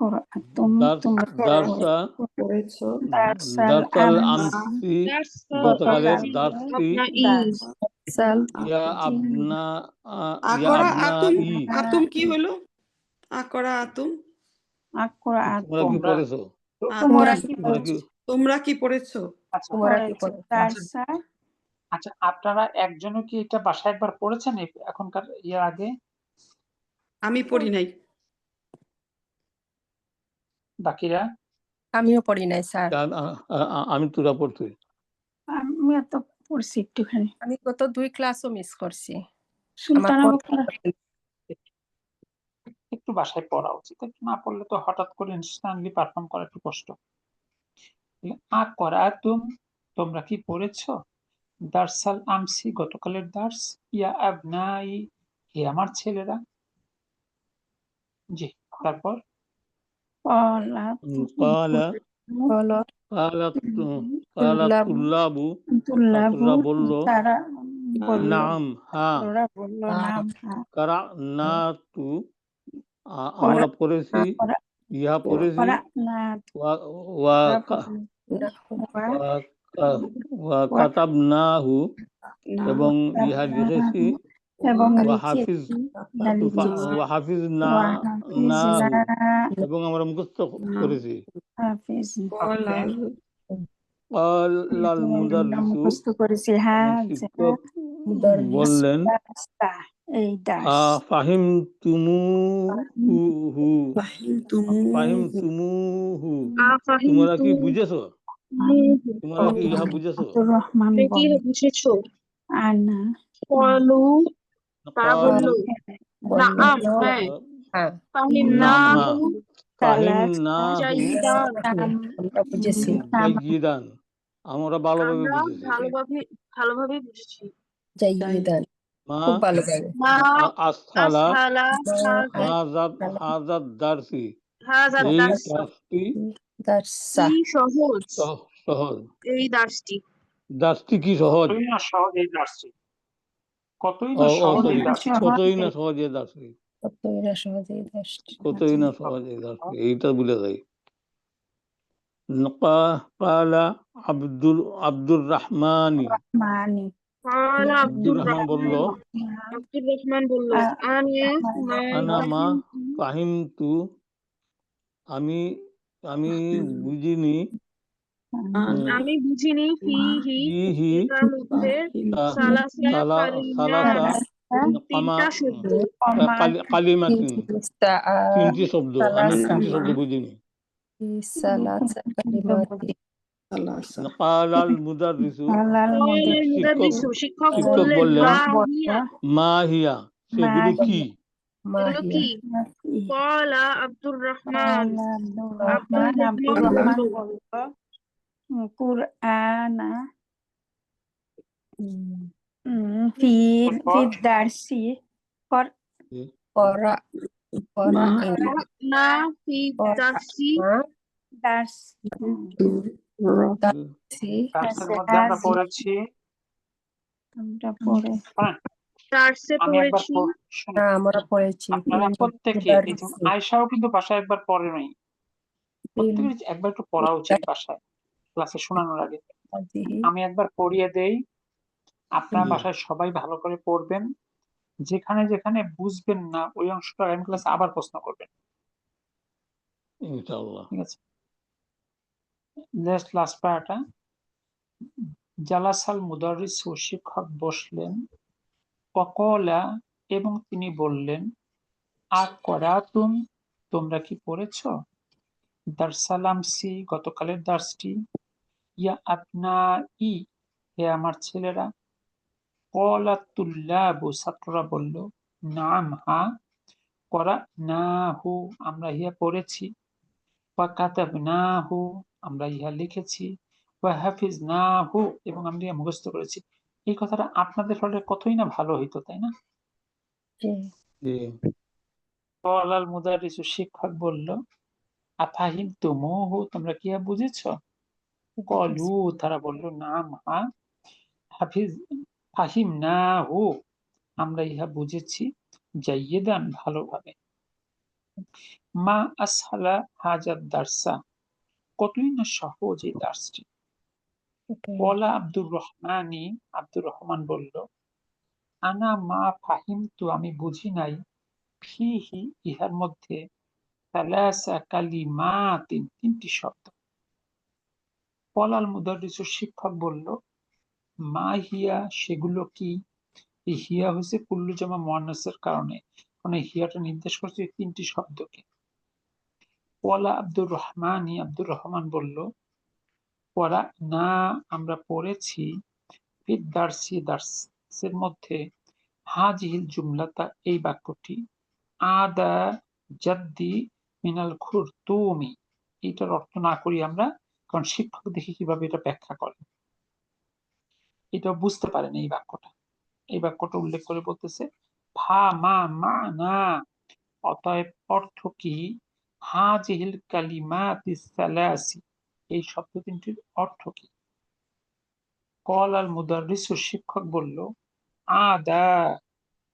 আকরাতুম দার্স তোমরা দার্সা পড়েছো দারসাল দার্সাল আমসি আমসি গতকালের দার্সি দারসাল ইয়া জি আবনা ইয়া আকরা আবনা আতুম ই আতুম কি হলো আকরা আতুম তোমরা আকরাতুম কি পড়েছো তোমরা আতুম কি তোমরা কি তোমরা কি পড়েছো আচ্ছা পড়েছো দারসা আচ্ছা, আপনারা একজনও কি এটা বাসায় একবার পড়েছেন এখনকার ইয়ার আগে? আমি পড়ি নাই বাকিরা? আমিও পড়ি নাই স্যার। আমি তুরা পড়ছি আমি তো পড়ছি একটুখানি আমি গত 2 ক্লাসও মিস করছি। আমার সুলতানা পড়া বকরা একটু বাসায় পড়া উচিত, একটু না পড়লে তো হঠাৎ করে ইনস্ট্যান্টলি পারফর্ম করা একটু কষ্ট। আকরাতুম তোমরা কি পড়েছো? দারসাল আমসি গতকালের দার্স ইয়া আবনাই হে আমার ছেলেরা। জি, তারপর পলা কালা হলো কালা তুল্লাবু তুল্লাবু তুল্লাবু ছাত্ররা বলল তারা বলল নাম হ্যাঁ ওরা বলল নাম হ্যাঁ কারা না তু আমরা পড়েছি ইহা পড়েছি ওরা না ওয়া ওয়া ওরা কা- বলল ওয়া কা- ওয়া কাতাবনাহু এবং ইহা লিখেছি এবং ওয়া লিখেছি ওয়া হাফিজ না নাহু এবং আমরা মুখস্থ করেছি হাফিজ আল মুদাররিসু মুখস্থ করেছি হ্যাঁ শিক্ষক বললেন এই দাস ফাহিম তুমুহু ফাহিম তুমু তুমুহু তোমরা কি বুঝেছো তোমরা কি ইহা বুঝেছো আব্দুর রহমান কি বলে বুঝেছো আনা কলু তারা বললো নাআম বলল হ্যাঁ হ্যাঁ ফাহিমনাহু ফাহিমনাহু জাইদান আমরা বুঝেছি। জাইয়িদান আমরা ভালোভাবে আমরা বুঝেছি ভালোভাবে বুঝেছি জাইদান মা খুব ভালোভাবে। মা আসফালা আসফালা হাজাদ দারসি হাযাদ এই দার্স দার্সটি দারসা কি সহজ সহজ এই দার্সটি দার্সটি কি সহজ কতই না সহজ এই দার্সটি, কতই না সহজ এই সরি দার্সটি। কতই না সহজ এই দার্সটি কতটা সহজেই দারসটি। কতই না সহজ এই দার্সটি এইটা ভুলে যাই কালা আব্দুর রহমানি মানি قال আব্দুর রহমান বলল عبد الرحمن বলল আনা মা ফাহিমতু আমি আমি বুঝিনি আমি বুঝিনি ফিহি তার মধ্যে সালাসা সালাসা তিনটা শব্দ কালিমাতিন তিনটি শব্দ আমি তিনটি শব্দ বুঝিনি সালাসা কালিমাতি কালাল মুদাররিসু শিক্ষক শিক্ষক বললেন বললেন মা হিয়া সেগুলি কি এগুলো কি কলা আব্দুর রহমান আব্দুর রহমান বলল কুরআনা ফির দার্সি করা করা না ফি দার্সি দার্স দারসি দার্সের মধ্যে আমরা পড়েছি, আমরা পড়ে দার্সে আমি একবার পড়েছি শুনুন, আমরা পড়েছি। আপনারা প্রত্যেকে এই যে আয়েশাও কিন্তু বাসায় একবার পড়ে নাই, প্রত্যেকের একবার একটু পড়া উচিত বাসায় ক্লাসে শোনানোর আগে। আমি একবার পড়িয়ে দেই, আপনারা জি। বাসায় সবাই ভালো করে পড়বেন, যেখানে যেখানে বুঝবেন না ওই অংশটা আগামী ক্লাসে আবার প্রশ্ন করবেন, ইনশাআল্লাহ ঠিক আছে? জাস্ট লাস্ট পারাটা, জালাসাল মুদাররিসু শিক্ষক বসলেন, ওয়াকালা এবং তিনি বললেন, আকরাতুম তোমরা কি পড়েছো? দারসাল আমসি গতকালের দার্সটি, ইয়া আবনাই হে আমার ছেলেরা। ক্বালাত তুল্লাবু ছাত্ররা বলল, নাম হ্যাঁ। ক্বারানাহু আমরা ইহা পড়েছি, ওয়া কাতাবনাহু আমরা ইহা লিখেছি, ওয়া হাফিজনাহু এবং আমরা ইহা মুখস্থ করেছি। এই কথাটা আপনাদের হলে কতই না ভালো হইতো, তাই না? জি ক্বালাল মুদাররিসু শিক্ষক বলল, আফাহিমতুমুহু তোমরা কি ইহা বুঝেছো? ক্বালু তারা বলল, নাম হ্যাঁ। ফাহিমনাহু আমরা ইহা বুঝেছি, জাইয়িদান ভালোভাবে। মা আসহালা হাজাত দারসা, কতই না সহজ এই দার্সটি। ওয়ালা আব্দুর রহমান বলল, আনা মা ফাহিমতু, আমি বুঝি নাই, ফিহি ইহার মধ্যে, সালাসা কালিমাতিন, তিনটি শব্দ। ওয়ালাল মুদাররিসু, শিক্ষক বলল, মা হিয়া, সেগুলো কি? এই হিয়া হয়েছে কুল্লু জামা মুয়ান্নাসের কারণে, কারণ এই হিয়াটা নির্দেশ করছে এই তিনটি শব্দকে। ওয়ালা আব্দুর রহমান বলল, ওয়ালা না, আমরা পড়েছি, ফিদ দারসি, দার্সের মধ্যে, হাজিহিল জুমলাতা, এই বাক্যটি, আদা জাদ্দি মিনাল খুরতুমি, এটার অর্থ না করি আমরা, কারণ শিক্ষক দেখি কিভাবে এটা ব্যাখ্যা করেন, এটা বুঝতে পারেন এই বাক্যটা। এই বাক্যটা উল্লেখ করে বলতেছে, ফা মা মা না, অতএব অর্থ কি, হাজিহিল কালিমাতিস সালাসি, এই শব্দ তিনটির অর্থ কি? কল আল মুদাররিসু, শিক্ষক বলল, আদা,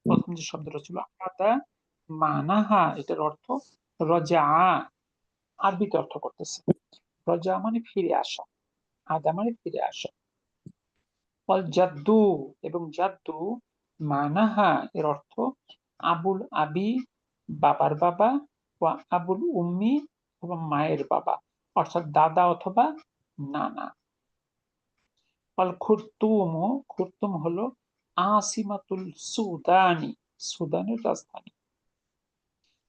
প্রথম যে শব্দটা ছিল আদা, মানাহা, এটার অর্থ রজা, আরবিতে অর্থ করতেছে। রজা মানে ফিরে আসা, আদা মানে ফিরে আসা। অল জাদ্দু, এবং জাদ্দু, মানাহা, এর অর্থ আবুল আবি, বাবার বাবা, ওয়া আবুল উম্মি, এবং মায়ের বাবা, অর্থাৎ দাদা অথবা নানা। অল খুরতুম, খুরতুম হলো আসিমাতুল সুদানি, সুদানের রাজধানী।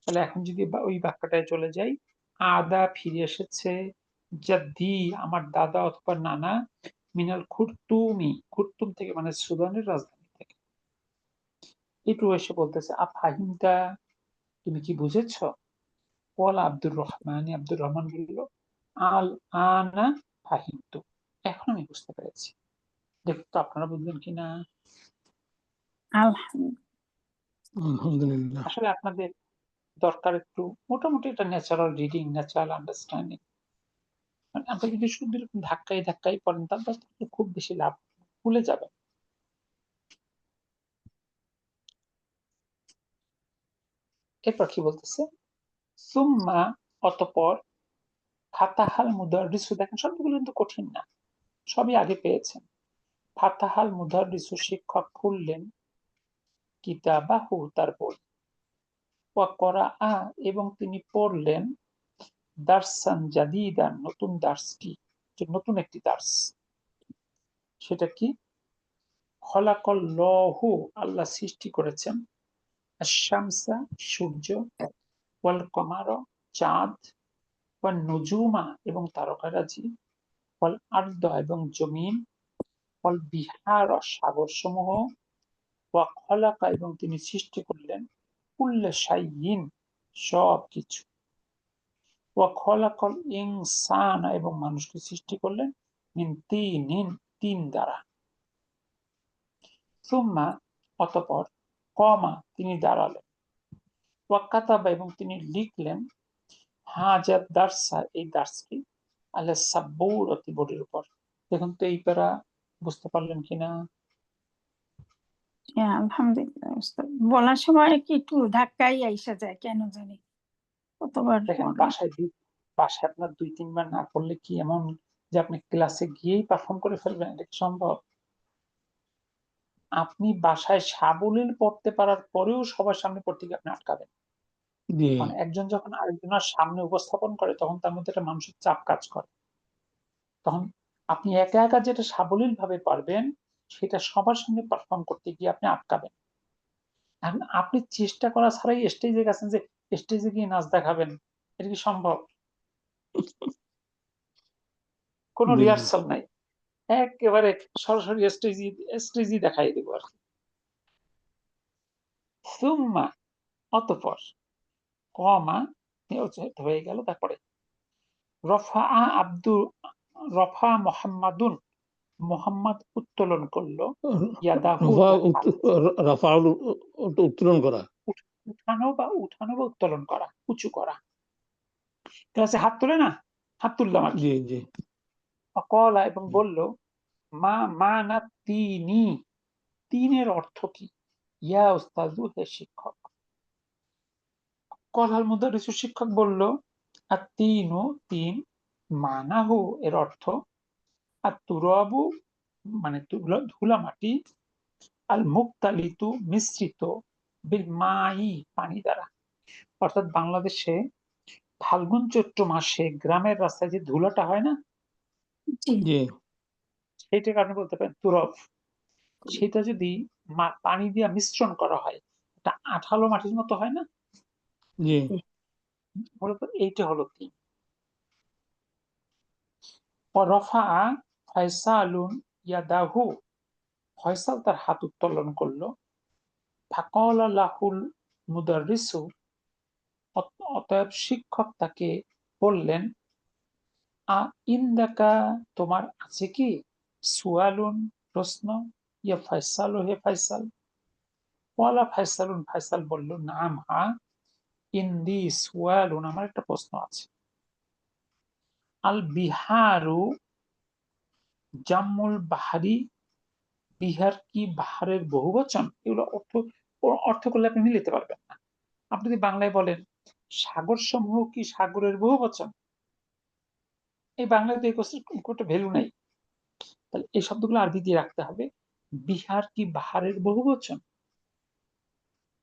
তাহলে এখন যদি ওই বাক্যটায় চলে যাই, আদা ফিরে এসেছে, জাদ্দি আমার দাদা অথবা নানা, মিনাল খুরতুমি, খুরতুম থেকে মানে সুদানের রাজধানী থেকে। একটু এসে বলতেছে, আফাহিমতা, তুমি কি বুঝেছ? ওয়ালা আব্দুর রহমান বলল, আল আনা ফাহিমতু, এখন আমি বুঝতে পেরেছি। দেখুন তো আপনারা বুঝলেন কিনা? আলহামদুলিল্লাহ। আসলে আপনাদের দরকার একটু মোটামুটি এটা ন্যাচারাল রিডিং, ন্যাচারাল আন্ডারস্ট্যান্ডিং। আপনি যদি শুধু এরকম ধাক্কাই পড়েন, তারপর খুব বেশি লাভ, ভুলে যাবেন। এরপর কি বলতেছে, সুম্মা, অতঃপর, ফাতাহাল মুদাররিসু, দেখেন শব্দগুলো কিন্তু কঠিন না, সবই আগে পেয়েছেন। ফাতাহাল মুদাররিসু, শিক্ষক খুললেন, কিতাবাহু, তার বই, ওয়া করাআ, এবং তিনি পড়লেন, দারসান জাদিদান, নতুন দার্সটি, যে নতুন একটি দার্স। সেটা কি? খলাকাল্লাহু, আল্লাহ সৃষ্টি করেছেন, আশ-শামসা, সূর্য, ওয়াল কমার, চাঁদ, ওয়ান নুজুমা, এবং তারকারাজি, ওয়াল আরদ, এবং জমিন, ওয়াল বিহার, সাগর সমূহ, ওয়া খলাকা, এবং তিনি সৃষ্টি করলেন, কুল্লা শাইইন, সব কিছু, ওয়া খলাকাল ইনসানা, এবং মানুষকে সৃষ্টি করলেন, মিন তিনিন, তিন দ্বারা। সুম্মা, অতঃপর, কমা, তিনি দাঁড়ালেন, ওয়া কাতাবা, এবং তিনি লিখলেন, হাজার দার্সা, এই দার্সটি, আলা সাব্বুরতি, বোর্ডের উপর। দেখুন তো এই প্যারা বুঝতে পারলেন কিনা? হ্যাঁ, আলহামদুলিল্লাহ উস্তাদ। বলার সময় কি একটু ধাক্কাই আইসা যায় কেন জানি, কতবার দেখেন পড়লাম। বাসায় আপনার 2-3 বার না পড়লে কি এমন যে আপনি ক্লাসে গিয়েই পারফর্ম করে ফেলবেন? এটা কি সম্ভব? আপনি বাসায় সাবলীল পড়তে পারার পরেও সবার সামনে পড়তে গিয়ে আপনি আটকাবেন। জি, কারণ একজন যখন আরেকজনের সামনে উপস্থাপন করে, তখন তার মধ্যে একটা মানসিক চাপ কাজ করে। তখন আপনি একা একা যেটা সাবলীল ভাবে পারবেন, সেটা সবার সামনে পারফর্ম করতে গিয়ে আপনি আটকাবেন। এখন আপনি চেষ্টা করা ছাড়াই স্টেজে গেছেন, যে স্টেজে গিয়ে নাচ দেখাবেন, এটা কি সম্ভব? কোনো জি, জি। রিহার্সাল নাই, একেবারে সরাসরি স্টেজই দেখাই দেবো আর কি। সুম্মা, অতঃপর, কমা, হয়ে গেল, তারপরে রফা মোহাম্মদুন, মোহাম্মদ উত্তোলন করলো, ইয়াদাহু, তার হাত, উত্তোলন করা। উঠানো বা উত্তোলন করা, উঁচু করা। ক্লাসে হাত তোলে না, হাত তুললাম আর কি। জি, জি। কলা, এবং বলল, মা না তিনি, তিনের অর্থ কি? ইয়া উস্তাজু, হে শিক্ষক। কলাল মুদারিসু শিক্ষক বলল আর তিনু তিন মানাহু এর অর্থ আর তুরাবু মানে ধুলা মাটি আল মুক্তালিতু মিশ্রিত বিল মাই পানি দ্বারা। অর্থাৎ বাংলাদেশে ফাল্গুন চৈত্র মাসে গ্রামের রাস্তায় যে ধুলাটা হয় না, জি সেইটাকে আপনি বলতে পারেন তুরব। সেটা যদি পানি দিয়ে মিশ্রণ করা হয়, এটা আঠালো মাটির মতো হয় না, জি মূলত এইটা হলো তিন। রফা ফয়সালুন ইয়াদাহু, ফয়সাল তার হাত উত্তোলন করলো। ফাকালা লাহুল মুদাররিসু, অতএব শিক্ষক তাকে বললেন, আ ইন্দাকা তোমার আছে কি সুয়ালুন প্রশ্ন, ইয়া ফয়সালু হে ফয়সাল। ওয়ালা ফয়সালুন, ফয়সাল বলল, নাম হা, ইন্দি সুয়ালুন, আমার একটা প্রশ্ন আছে। আল বিহারু জাম্মুল বাহারি, বিহার কি বাহারের বহুবচন? এগুলো অর্থ করলে আপনি মিলাতে পারবেন না। আপনি যদি বাংলায় বলেন সাগর সমূহ কি সাগরের বহুবচন, এই বাংলায় তো এই কোনো ভ্যালু নাই। তাহলে এই শব্দগুলো আরবি দিয়ে রাখতে হবে। বিহার কি বাহারের বহুবচন?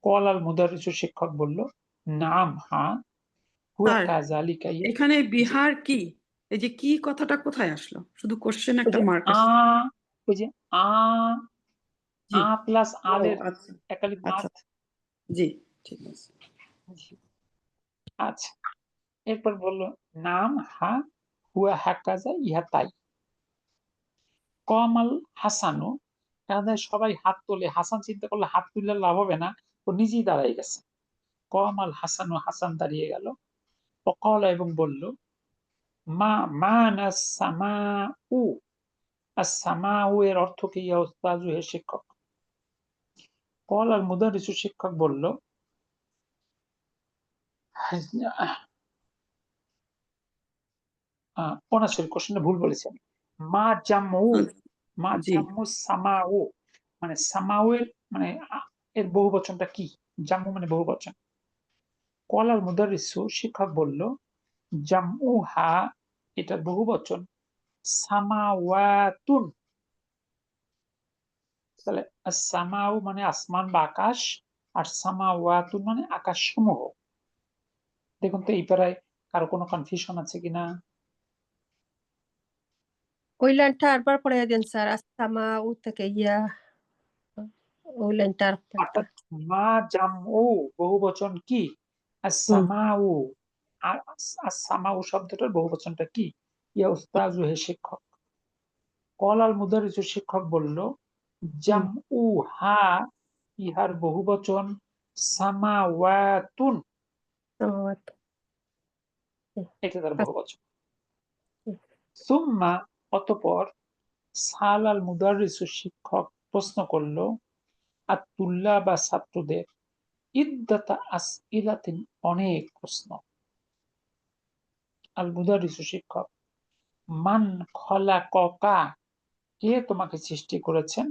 কল আল মুদারিসু, শিক্ষক বলল, নাম হা, হুয়া স্যার, কাযালিকা। এখানে বিহার কি, এই যে কি কথাটা কোথায় আসলো? শুধু কোশ্চেন একটা মার্ক আ, আসছে। ওই যে আ জি, আ প্লাস ও আলের আচ্ছা একালিক আচ্ছা, মাত। জি ঠিক আছে। আচ্ছা, এরপর বললো নাম হা, হুয়া হাকাজা, ইহা তাই। কমাল হাসানু, এখানে সবাই হাত তোলে, হাসান চিন্তা করলে হাত তুললে লাভ হবে না, ও নিজেই দাঁড়ায় গেছে। কমাল হাসানু, হাসান দাঁড়িয়ে গেল। অকল, এবং বলল, মা মানা সামাউ, সামাউ এর অর্থ কি ইয়া উস্তাজু হে শিক্ষক? কল আর মুদারিসু, শিক্ষক বলল, সরি, কোশ্চেনটা ভুল বলেছি আমি। মা জামু, মা জি, জামু সামাউ, মানে সামাউ এর মানে এর বহুবচনটা কি? জামু মানে বহুবচন। কল আর মুদারিসু, শিক্ষক বলল, জামুহা, এটা বহুবচন, সামাওয়াতুন। তাহলে সামাউ মানে আসমান বা আকাশ, আর সামাওয়াতুন মানে আকাশ সমূহ। দেখুন তো এই প্যারায় কারো কোনো কনফিউশন আছে কিনা? ওই লাইনটা আরবার পড়াইয়া দেন স্যার, আসামা উ থেকে ইয়া, ওই লাইনটা আর একটা। অর্থাৎ মা জামউ বহুবচন কি, আর হুম, সামাউ, আর সামাউ শব্দটার বহুবচনটা কি? ইয়া উস্তাজু হে শিক্ষক। কল আল মুদারিসু, শিক্ষক বলল, জামউহা, ইহার বহুবচন সামাওয়াতুন, সামাওয়াত। এটা তার আচ্ছা, বহুবচন। সুম্মা, অতঃপর, সাল আল মুদারিসু, শিক্ষক প্রশ্ন করল, আতুল্লা বা ছাত্রদের, ইদ্দাতা আসইলাতিন, অনেক প্রশ্ন। আল মুদারিসু, শিক্ষক, মান খলাকা, কে তোমাকে সৃষ্টি করেছেন?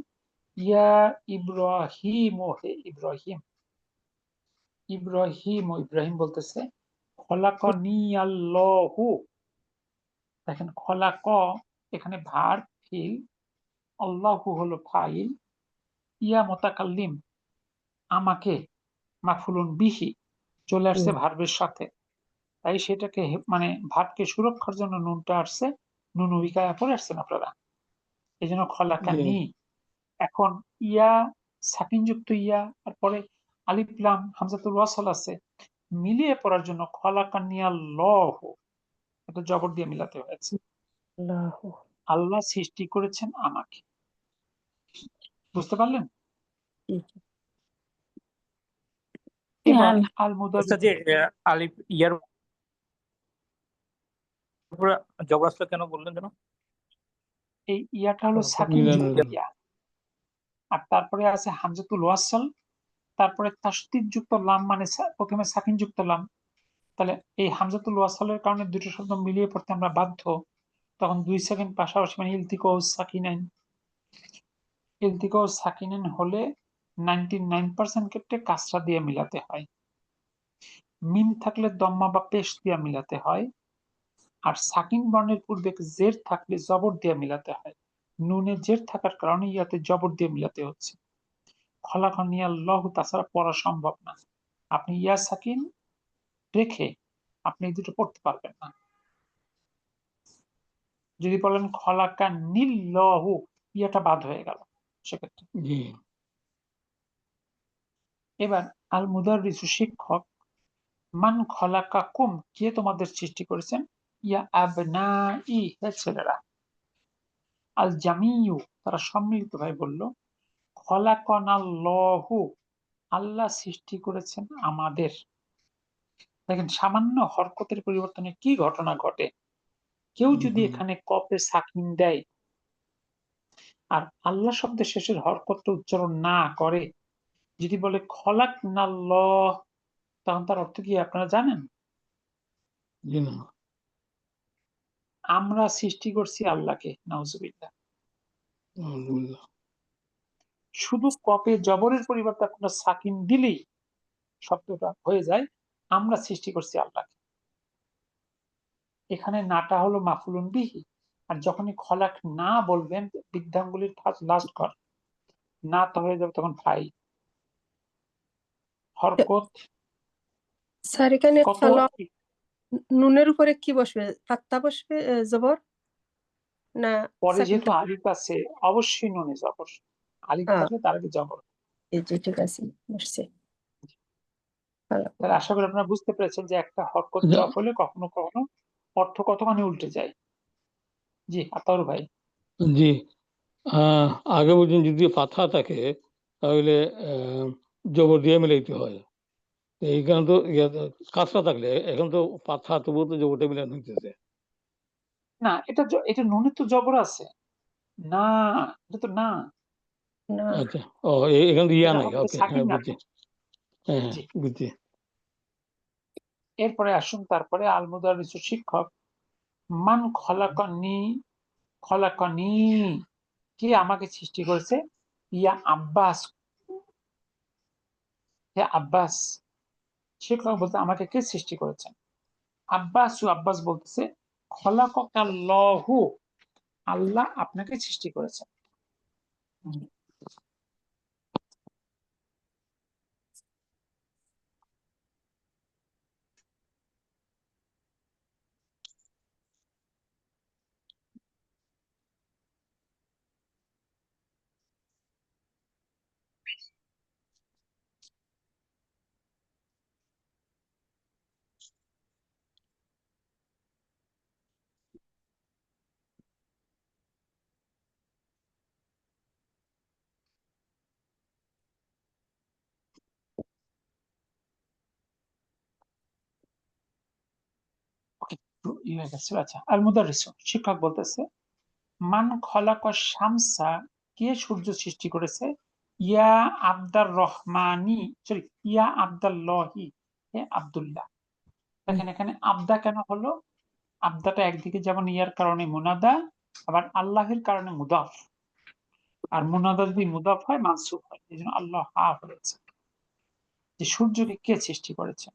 ইয়া ইব্রাহিম, ও হে ইব্রাহিম। ইব্রাহিম, ও ইব্রাহিম বলতেছে, খলাকনি আল্লাহু। দেখেন খলাক এখানে ভার্ব ফিল, আল্লাহু হলো ফাইল, ইয়া মুতাকাল্লিম আমাকে, মাফুলুন বিহি চলে আসছে ভার্বের সাথে, তাই সেটাকে মানে ভার্বকে সুরক্ষার জন্য নুনটা আসছে, নুন উবিকায়া পরে আসছেন আপনারা, এই জন্য খলাকানি। এখন ইয়া সাকিনযুক্ত ইয়া, তারপরে আলিফ লাম হামজাতুল ওয়াসল আছে, মিলিয়ে পড়ার জন্য খলাকানি আল্লাহ, এটা জবর দিয়ে মিলাতে হয়েছে। আল্লাহু। আল্লাহ সৃষ্টি করেছেন আমাকে। বুঝতে পারলেন? এবার আল আচ্ছা, মুদারিস, যে আলিফ ইয়ার উপরে জবর আসলো কেন বললেন যেন? এই ইয়াটা হলো সাকিনযুক্ত ইয়া, আর তারপরে আছে হামজাতুল ওয়াসল, তারপরে তাসদীদ যুক্ত লাম, মানে প্রথমে সাকিন যুক্ত লাম। তাহলে এই হামজাতুল ওয়াসলের কারণে দুটো শব্দ মিলিয়ে পড়তে আমরা বাধ্য, তখন 2 সেকেন্ড পাশাপাশি, মানে ইলতিকাউ সাকিনাইন। ইলতিকাউ সাকিনাইন হলে 99% ক্ষেত্রে কাসরা দিয়ে মিলাতে হয়। মিম থাকলে দম্মা বা পেশ দিয়া মিলাতে হয়, আর সাকিন বর্ণের পূর্বে জের থাকলে জবর দিয়ে মিলাতে হয়। নুনে জের থাকার কারণে ইয়াতে জবর দিয়ে মিলাতে হচ্ছে। খলাকানিয়া আল্লাহু তাছাড়া পড়া সম্ভব না। আপনি ইয়া সাকিন রেখে আপনি এই দুটো পড়তে পারবেন না। যদি বলেন খলাকা নিল্লাহু, ইয়াটা বাদ হয়ে গেল সেক্ষেত্রে। জি এবার আল মুদাররিসু শিক্ষক, মান খলাকাকুম, কে তোমাদের সৃষ্টি করেছেন, ইয়া আবনাই, হে ছেলেরা। আল জামিউ, তারা সম্মিলিত ভাবে বলল, খলাকানাল্লাহু, আল্লাহ সৃষ্টি করেছেন আমাদের। দেখেন সামান্য হরকতের পরিবর্তনে কি ঘটনা ঘটে। কেউ যদি এখানে কপে সাকিন দেয় আর আল্লাহ শব্দের শেষের হরকতটা উচ্চারণ না করে, যদি বলে খলাক নাল্লাহ, তখন তার অর্থ কি আপনারা জানেন? জি না আমরা সৃষ্টি করছি আল্লাহকে, নাউজুবিল্লাহ। আলহামদুলিল্লাহ। শুধু কপে জবরের পরিবর্তে আপনারা সাকিন দিলেই শব্দটা হয়ে যায় আমরা সৃষ্টি করছি আল্লাহকে। এখানে নাটা হলো মাফুলুন বিহি, আর যখনই খলাক না বলবেন বৃদ্ধাঙ্গুলির লাস্ট ঘর না তো হয়ে যাবে তখন ফাই। হরকত স্যার এখানে কত নুনের উপরে কি বসবে, পাত্তা বসবে, জবর না পরে যেহেতু সাকিনটা? আলিফ আছে অবশ্যই নুনে জবর, আলিফ থাকলে তার আগে জবর। এই যে ঠিক আছে, বসছে। ভালো। তাহলে আশা করি আপনারা বুঝতে পেরেছেন যে একটা হরকত জব হলে কখনো কখনো অর্থ কতখানি উল্টে যায়। জি আতাউর ভাই। জি আগে পর্যন্ত যদি পাথা থাকে তাহলে জবর দিয়ে মিলাইতে হয়। এইখানে তো কাঁচরা থাকলে এখন তো পাথা তবুও তো জবরটা মিলানো হইতেছে। না এটা এটা নুনে তো জবর আছে না, এটা তো না। না আচ্ছা ও এখানে তো ইয়া এটা নাই, হবে ওকে সাকিন হ্যাঁ না। বুঝছি, হ্যাঁ জি বুঝছি। এরপরে আসুন তারপরে আল মুদাররিসু শিক্ষক, মান খলাকানি, খলাকানি, কে আমাকে সৃষ্টি করেছে, ইয়া আব্বাস, হে আব্বাস। শিক্ষক বলতে আমাকে কে সৃষ্টি করেছেন। আব্বাস বলতেছে খলাকাল্লাহু, আল্লাহ আপনাকে সৃষ্টি করেছেন। আচ্ছা আল মুদাররিসু শিক্ষক বলতেছে, মান খলাকা শামসা, কে সূর্য সৃষ্টি করেছে, ইয়া আব্দার রহমানি, সরি ইয়া আব্দাল্লাহি, হে আব্দুল্লাহ। দেখেন এখানে আব্দা কেন হলো, আব্দাটা একদিকে যেমন ইয়ার কারণে মুনাদা, আবার আল্লাহের কারণে মুদাফ, আর মুনাদা যদি মুদাফ হয় মানসুব হয়, এই জন্য আল্লাহ হয়েছে। যে সূর্যকে কে সৃষ্টি করেছে,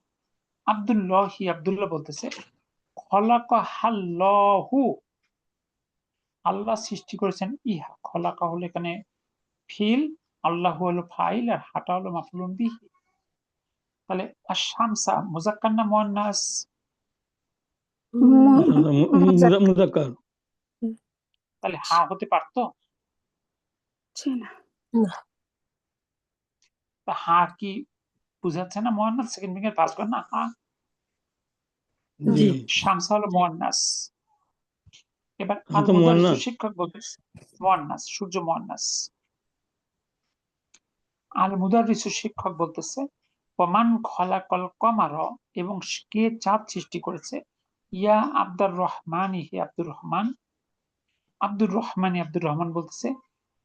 আব্দুল্লাহি, আব্দুল্লাহ বলতেছে খলাকা হাল্লাহু, আল্লাহ সৃষ্টি করেছেন ইহা। খলাকা হলো এখানে ফিল, আল্লাহ হলো ফাইল, আর হাটা হলো মাফুলুন বিহি। তাহলে আশ-শামসা মুযাক্কার না মুয়ান্নাস? মুযাক্কার। তাহলে হা হতে পারতো, হা কি বুঝাচ্ছে না মুয়ান্নাস, সেকেন্ড ফিঙ্গার পাস কর না হা। জি শামসা হলো মুয়ান্নাস। এবার হ্যাঁ আল তো মুদাররিসু মুয়ান্নাস। শিক্ষক বলতেছে মুয়ান্নাস, সূর্য মুয়ান্নাস। আল মুদাররিসু শিক্ষক বলতেছে ওমান খলাকাল কমার, এবং কে চাঁদ সৃষ্টি করেছে, ইয়া আব্দুর রহমানি, হে আব্দুর রহমান। আব্দুর রহমান বলতেছে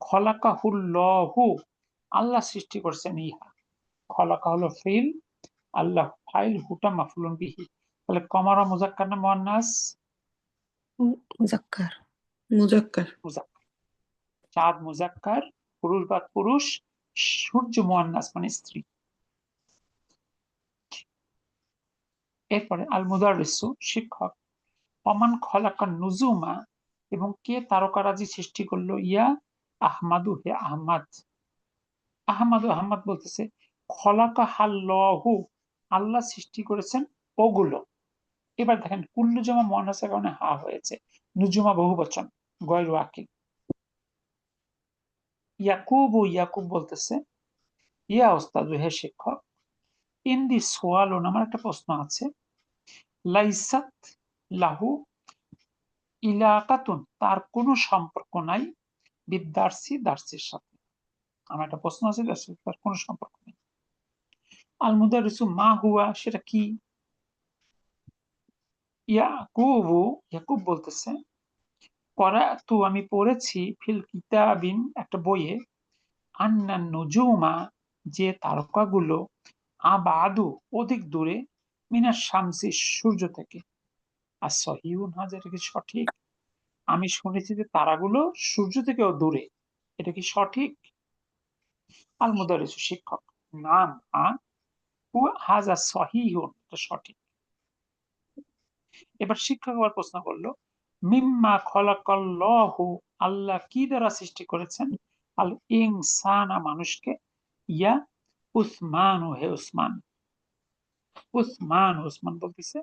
খলাকাহুল্লাহু, আল্লাহ সৃষ্টি করছেন ইহা। খলাকা হলো ফিল, আল্লাহ ফাইল, হুটা মাফুলুন বিহি। তাহলে কমারা মুযাক্কার না মুয়ান্নাস? মুযাক্কার। মুজাক্কার। মুযাক্কার। চাঁদ মুযাক্কার, পুরুষ বা পুরুষ, সূর্য মুয়ান্নাস মানে স্ত্রী। এরপরে আল মুদাররিসু শিক্ষক, অমান খলাকা নুজুমা, এবং কে তারকারাজি সৃষ্টি করলো, ইয়া আহমাদু হে আহমদ। আহমদ বলতেছে খলাকা হাল্লাহু, আল্লাহ সৃষ্টি করেছেন ওগুলো। এবার দেখেন কুল্লু জমা মুয়ান্নাসের কারণে হা হয়েছে, নুজুমা বহুবচন গয়রু আকিল। ইয়াকুব বলতেছে ইয়া ওস্তাদু হে শিক্ষক, ইন্দি সোয়ালুন, আমার একটা প্রশ্ন আছে, লাইসাত লাহু ইলাকাতুন, তার কোনো সম্পর্ক নাই, বিদ্যার্সি দার্সির সাথে। আমার একটা প্রশ্ন আছে, তার কোনো সম্পর্ক নেই। আল মুদাররিসু মা হুয়া, সেটা কি? ইয়াকুব বলতেছে করাতু, আমি পড়েছি, ফিল কিতাবিন, একটা বইয়ে, আন্নান নুজুমা, যে তারকাগুলো, আবাদু, অধিক দূরে, মিনাস শামসি, সূর্য থেকে। আর সহিউন হাজ, এটা কি সঠিক? আমি শুনেছি যে তারাগুলো সূর্য থেকেও দূরে, এটা কি সঠিক? আল মুদাররিসু শিক্ষক, নাম হাজা সহিহুন, এটা সঠিক। এবার শিক্ষক আবার প্রশ্ন করলো, মিম্মা খলাকাল্লাহু, আল্লাহ কি দ্বারা সৃষ্টি করেছেন, আল ইনসানা, মানুষকে, ইয়া উসমান, হে উসমান। উসমান বলতেছে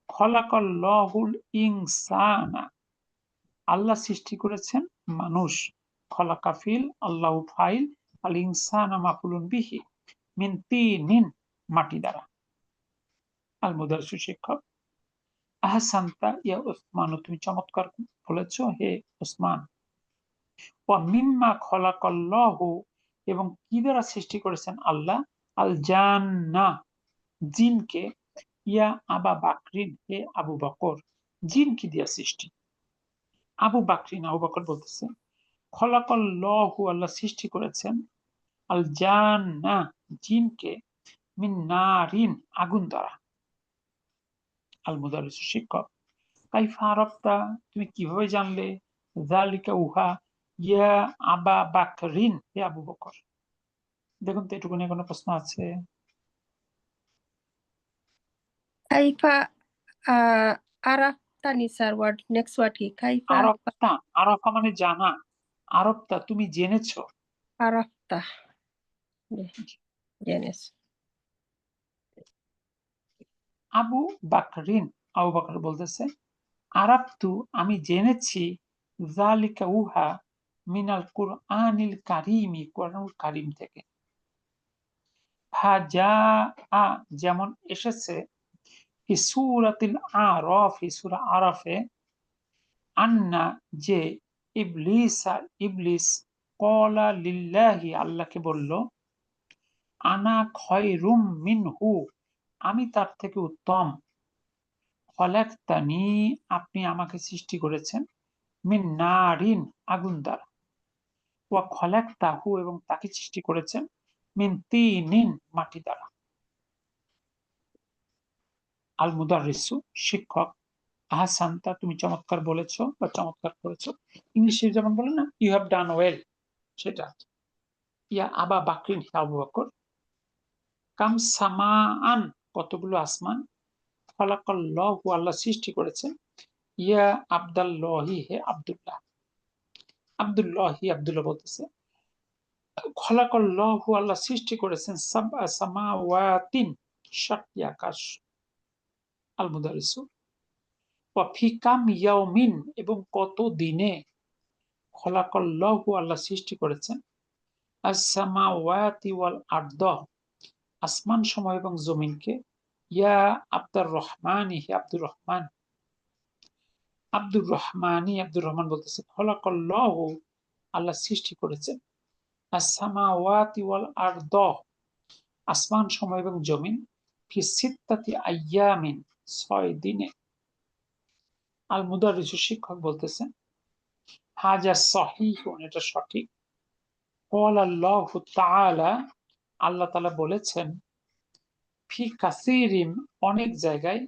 খলাকাল্লাহুল ইনসানা, আল্লাহ সৃষ্টি করেছেন মানুষ, খলাকা ফিল, আল্লাহু ফাইল, আল ইনসানা মাফুলুন বিহি, মিন তিনিন, মাটি দ্বারা। আল মুদাররিসু শিক্ষক, আহসানতা ইয়া উসমান, তুমি চমৎকার বলেছো হে উসমান। ওয়া মিম্মা খলাকাল্লাহু, এবং কি দ্বারা সৃষ্টি করেছেন আল্লাহ, আল জান্না, জিনকে, ইয়া আবা বাকরিন, হে আবু বকর, জিন কি দিয়া সৃষ্টি? আবু বকর বলতেছে খলাকাল্লাহু, আল্লাহ সৃষ্টি করেছেন, আল জান্না, জিনকে, মিন নারিন, আগুন দ্বারা। আল মুদাররিসু শিক্ষক, কাইফা আরাফতা, তুমি কিভাবে জানলে, যালিকা, উহা, ইয়া আবা বাকরিন, হে আবু বকর। দেখুন তো এটুকু নিয়ে কোনো প্রশ্ন আছে? কাইফা আরাফতানি স্যার, ওয়ার্ড নেক্সট ওয়ার্ড কি? কাইফা আরাফতা, আরাফা মানে জানা, আরাফতা তুমি জেনেছো। আরাফতা, জেনেছ। আবু বকর বলতেছে আরাফতু, আমি জেনেছি, যালিকা, উহা, মিনাল কুরআনিল কারিমি, কুরআনুল কারিম থেকে। ফাজাআ, যেমন এসেছে, ফি সূরাতিল আরাফ, সূরা আরাফে, আন্না, যে, ইবলিস ক্বালা লিল্লাহি, আল্লাহকে বলল, আনা খয়রুম মিনহু, আমি তার থেকে উত্তম, খলাকতানি, আপনি আমাকে সৃষ্টি করেছেন, মিন নারিন, আগুন দ্বারা, ওয়া খলাকতাহু, এবং তাকে সৃষ্টি করেছেন, মিন তিনিন, মাটি দ্বারা। আল মুদাররিসু শিক্ষক, আহসানতা, তুমি চমৎকার বলেছো বা চমৎকার করেছো। ইংলিশে যেমন বলে না, ইউ হ্যাভ ডান ওয়েল, সেটা। ইয়া আবা বাকরিন, হে আবু বকর, কাম সামান, কতগুলো আসমান, খলাকাল্লাহু, আল্লাহ সৃষ্টি করেছেন, ইয়া আবদাল্লাহি, হে আব্দুল্লাহ। আব্দুল্লাহ বলতেছে খলাকাল্লাহু, আল্লাহ সৃষ্টি করেছেন, সাবআ সামাওয়াতিন, 7টি আকাশ। আল মুদাররিসু, ওয়া ফি কাম ইয়াউমিন, এবং কত দিনে, খলাকাল্লাহু, আল্লাহ সৃষ্টি করেছেন, আস-সামাওয়াতি ওয়াল আরদ, আসমান সমূহ এবং জমিনকে, ইয়া আব্দুর রহমানি, হে আব্দুর রহমান। আব্দুর রহমান বলতেছে খলাকাল্লাহু, আল্লাহ সৃষ্টি করেছেন, আস-সামাওয়াতি ওয়াল আরদ, আসমান সমূহ এবং জমিন, ফি সিত্তাতি আইয়ামিন, 6 দিনে। আল মুদাররিসু শিক্ষক বলতেছেন হাজা সহিহুন, এটা সঠিক। ক্বালা আল্লাহু তাআলা, আল্লাহ তাআলা বলেছেন, ফি কাসীরিন, অনেক জায়গায়,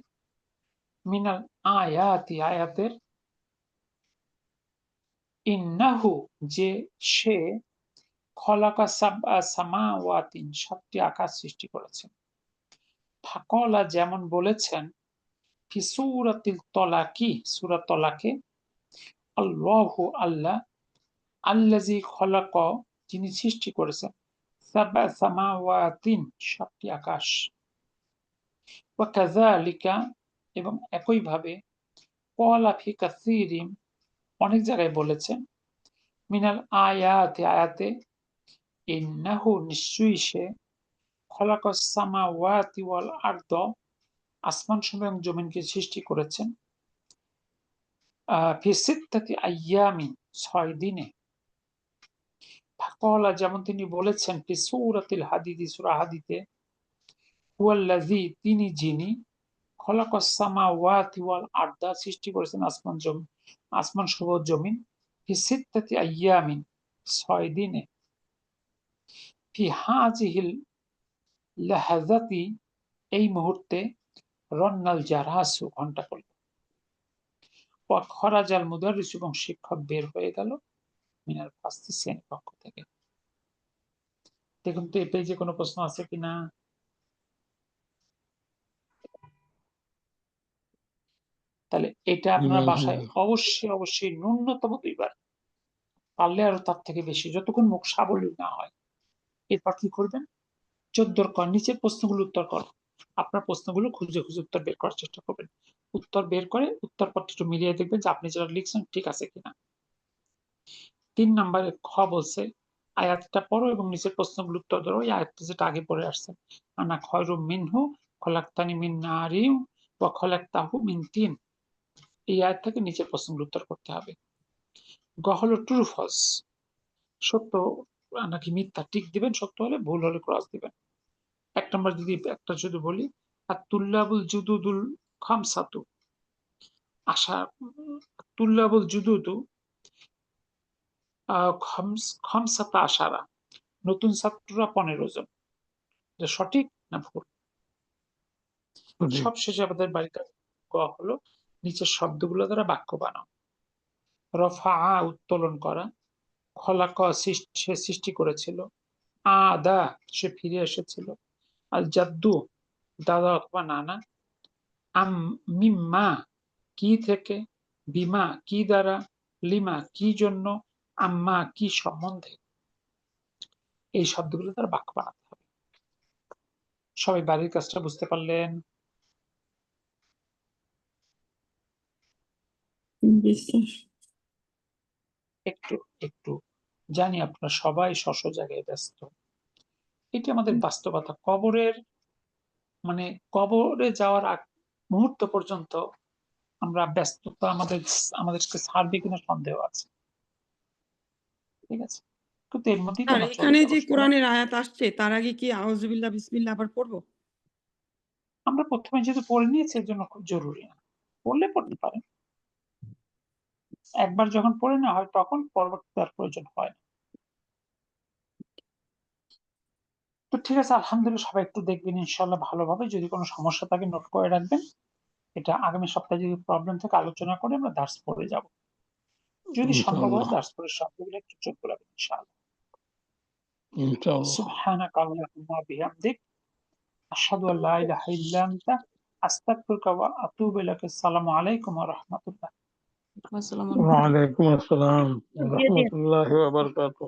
মিনাল আয়াতি, আয়াতের, ইন্নাহু, যে সে, খলাকা সাবআ সামাওয়াতিন, 7টি আকাশ সৃষ্টি করেছেন। ফাকলা যেমন বলেছেন ফি সূরাতিল তলাকি, সূরা তলাকে, আল্লাহু আল্লাহ, আল্লাযী খলাক যিনি সৃষ্টি করেছেন, সাবআ সামাওয়াতিন সাতটি আকাশ, ওয়া কাযালিকা এবং একইভাবে, ক্বালা ফি কাসীরিন অনেক জায়গায় বলেছেন, মিনাল আয়াতে আয়াতে, ইন্নাহু নিশ্চয়ই সে, খলাকাস সামাওয়াতি ওয়াল আরদ আসমান সমূহ এবং জমিনকে সৃষ্টি করেছেন, ফি সিত্তাতি আইয়ামিন 6 দিনে। ফাকালা যেমন তিনি বলেছেন ফি সূরাতিল হাদিদি সূরা হাদিদে, হুয়াল্লাযী তিনি যিনি, খলাকাস সামাওয়াতি ওয়াল আরদা সৃষ্টি করেছেন আসমান সমূহ জমিন, ফি সিত্তাতি আইয়ামিন 6 দিনে, ফি হাযিহিল লাহাযাতি এই মুহূর্তে, রন্নাল জারাসু ঘন্টা পড়ল, ওয়া খরাজাল মুদাররিস এবং শিক্ষক বের হয়ে গেল, মিনাল ফাসলি শ্রেণীকক্ষ থেকে। দেখুন তো এই পেজে কোনো প্রশ্ন আছে কিনা? তাহলে এটা আপনারা বাসায় অবশ্যই ন্যূনতম 2 বার, পারলে আরো তার থেকে বেশি, যতক্ষণ মুখ সাবলীল না হয়। এরপর কি করবেন? 14 ক নিচের প্রশ্নগুলো উত্তর করো। আপনার প্রশ্নগুলো খুঁজে উত্তর বের করার চেষ্টা করবেন। উত্তর বের করে উত্তরপত্রটা মিলিয়ে দেখবেন যে আপনি যেটা লিখছেন ঠিক আছে কিনা। 3 নম্বরে খ বলছে, আয়াতটা পড়ো এবং নিচের প্রশ্নগুলো উত্তর ধরো। ওই আয়াতটা যেটা আগে পড়ে আসছেন, আনা খয়রুম মিনহু খলাকতানি মিন নারিন ওয়া খলাকতাহু মিন তিন। এই আয়াত থেকে নিচের প্রশ্নগুলো উত্তর করতে হবে। গ হলো ট্রু ফলস, সত্য নাকি মিথ্যা, টিক দিবেন, সত্য হলে, ভুল হলে ক্রস দিবেন। 1 নম্বর যদি বলি, আর তুল্লাবুল জুদুদুল খামসাতু, আশা তুল্লাবুল জুদুদু খামসাতা আশারা, নতুন ছাত্ররা 15 জন। এটা সঠিক না ভুল? সবশেষে আমাদের বাড়িতে গ হলো নিচের শব্দগুলো দ্বারা বাক্য বানাও। রফা উত্তোলন করা, খলাক সে সৃষ্টি করেছিল, আদা সে ফিরে এসেছিল, আল জাদ্দু দাদা অথবা নানা, মিম্মা কি থেকে, বিমা কি দ্বারা, লিমা কি জন্য, আম্মা কি সম্বন্ধে। এই শব্দগুলো দ্বারা বাক্য বানাতে হবে। সবাই বাড়ির কাজটা বুঝতে পারলেন? একটু জানি আপনারা সবাই স্ব জায়গায় ব্যস্ত। এটি আমাদের বাস্তবতা। কবরে যাওয়ার আগ মুহূর্ত পর্যন্ত আমরা ব্যস্ততা আমাদেরকে ছাড়বে কিনা সন্দেহ আছে। ঠিক আছে, কিন্তু এর মধ্যেই আর এখানে যে কোরআনের আয়াত আসছে তার আগে কি আউযুবিল্লাহ বিসমিল্লাহ আবার পড়বো? আমরা প্রথমে যেহেতু পড়ে নিয়েছি এর জন্য খুব জরুরি না, পড়লে পড়তে পারেন। একবার যখন পড়ে নেওয়া হয় তখন পরবর্তীতে আর প্রয়োজন হয় না। তো ঠিক আছে, আলহামদুলিল্লাহ, সবাই একটু দেখবেন ইনশাআল্লাহ ভালোভাবে। যদি কোনো সমস্যা থাকে নোট করে রাখবেন। এটা আগামী সপ্তাহে যদি প্রবলেম থাকে আলোচনা করে আমরা দার্স পড়ে যাব। যদি সম্ভব হয় দার্স পড়ে শব্দগুলো একটু চোখ রাখবেন ইনশাআল্লাহ। সুবহানাকা আল্লাহুম্মা বিহামদিক, আশহাদু আল্লা ইলাহা ইল্লা আনতা, আস্তাগফিরুকা ওয়া আতুবু ইলাইক। আসসালামু আলাইকুম ওয়া রাহমাতুল্লাহ। আসসালামু ওয়া আলাইকুম আসসালাম ওয়া রাহমাতুল্লাহি ওয়া বারাকাতুহু।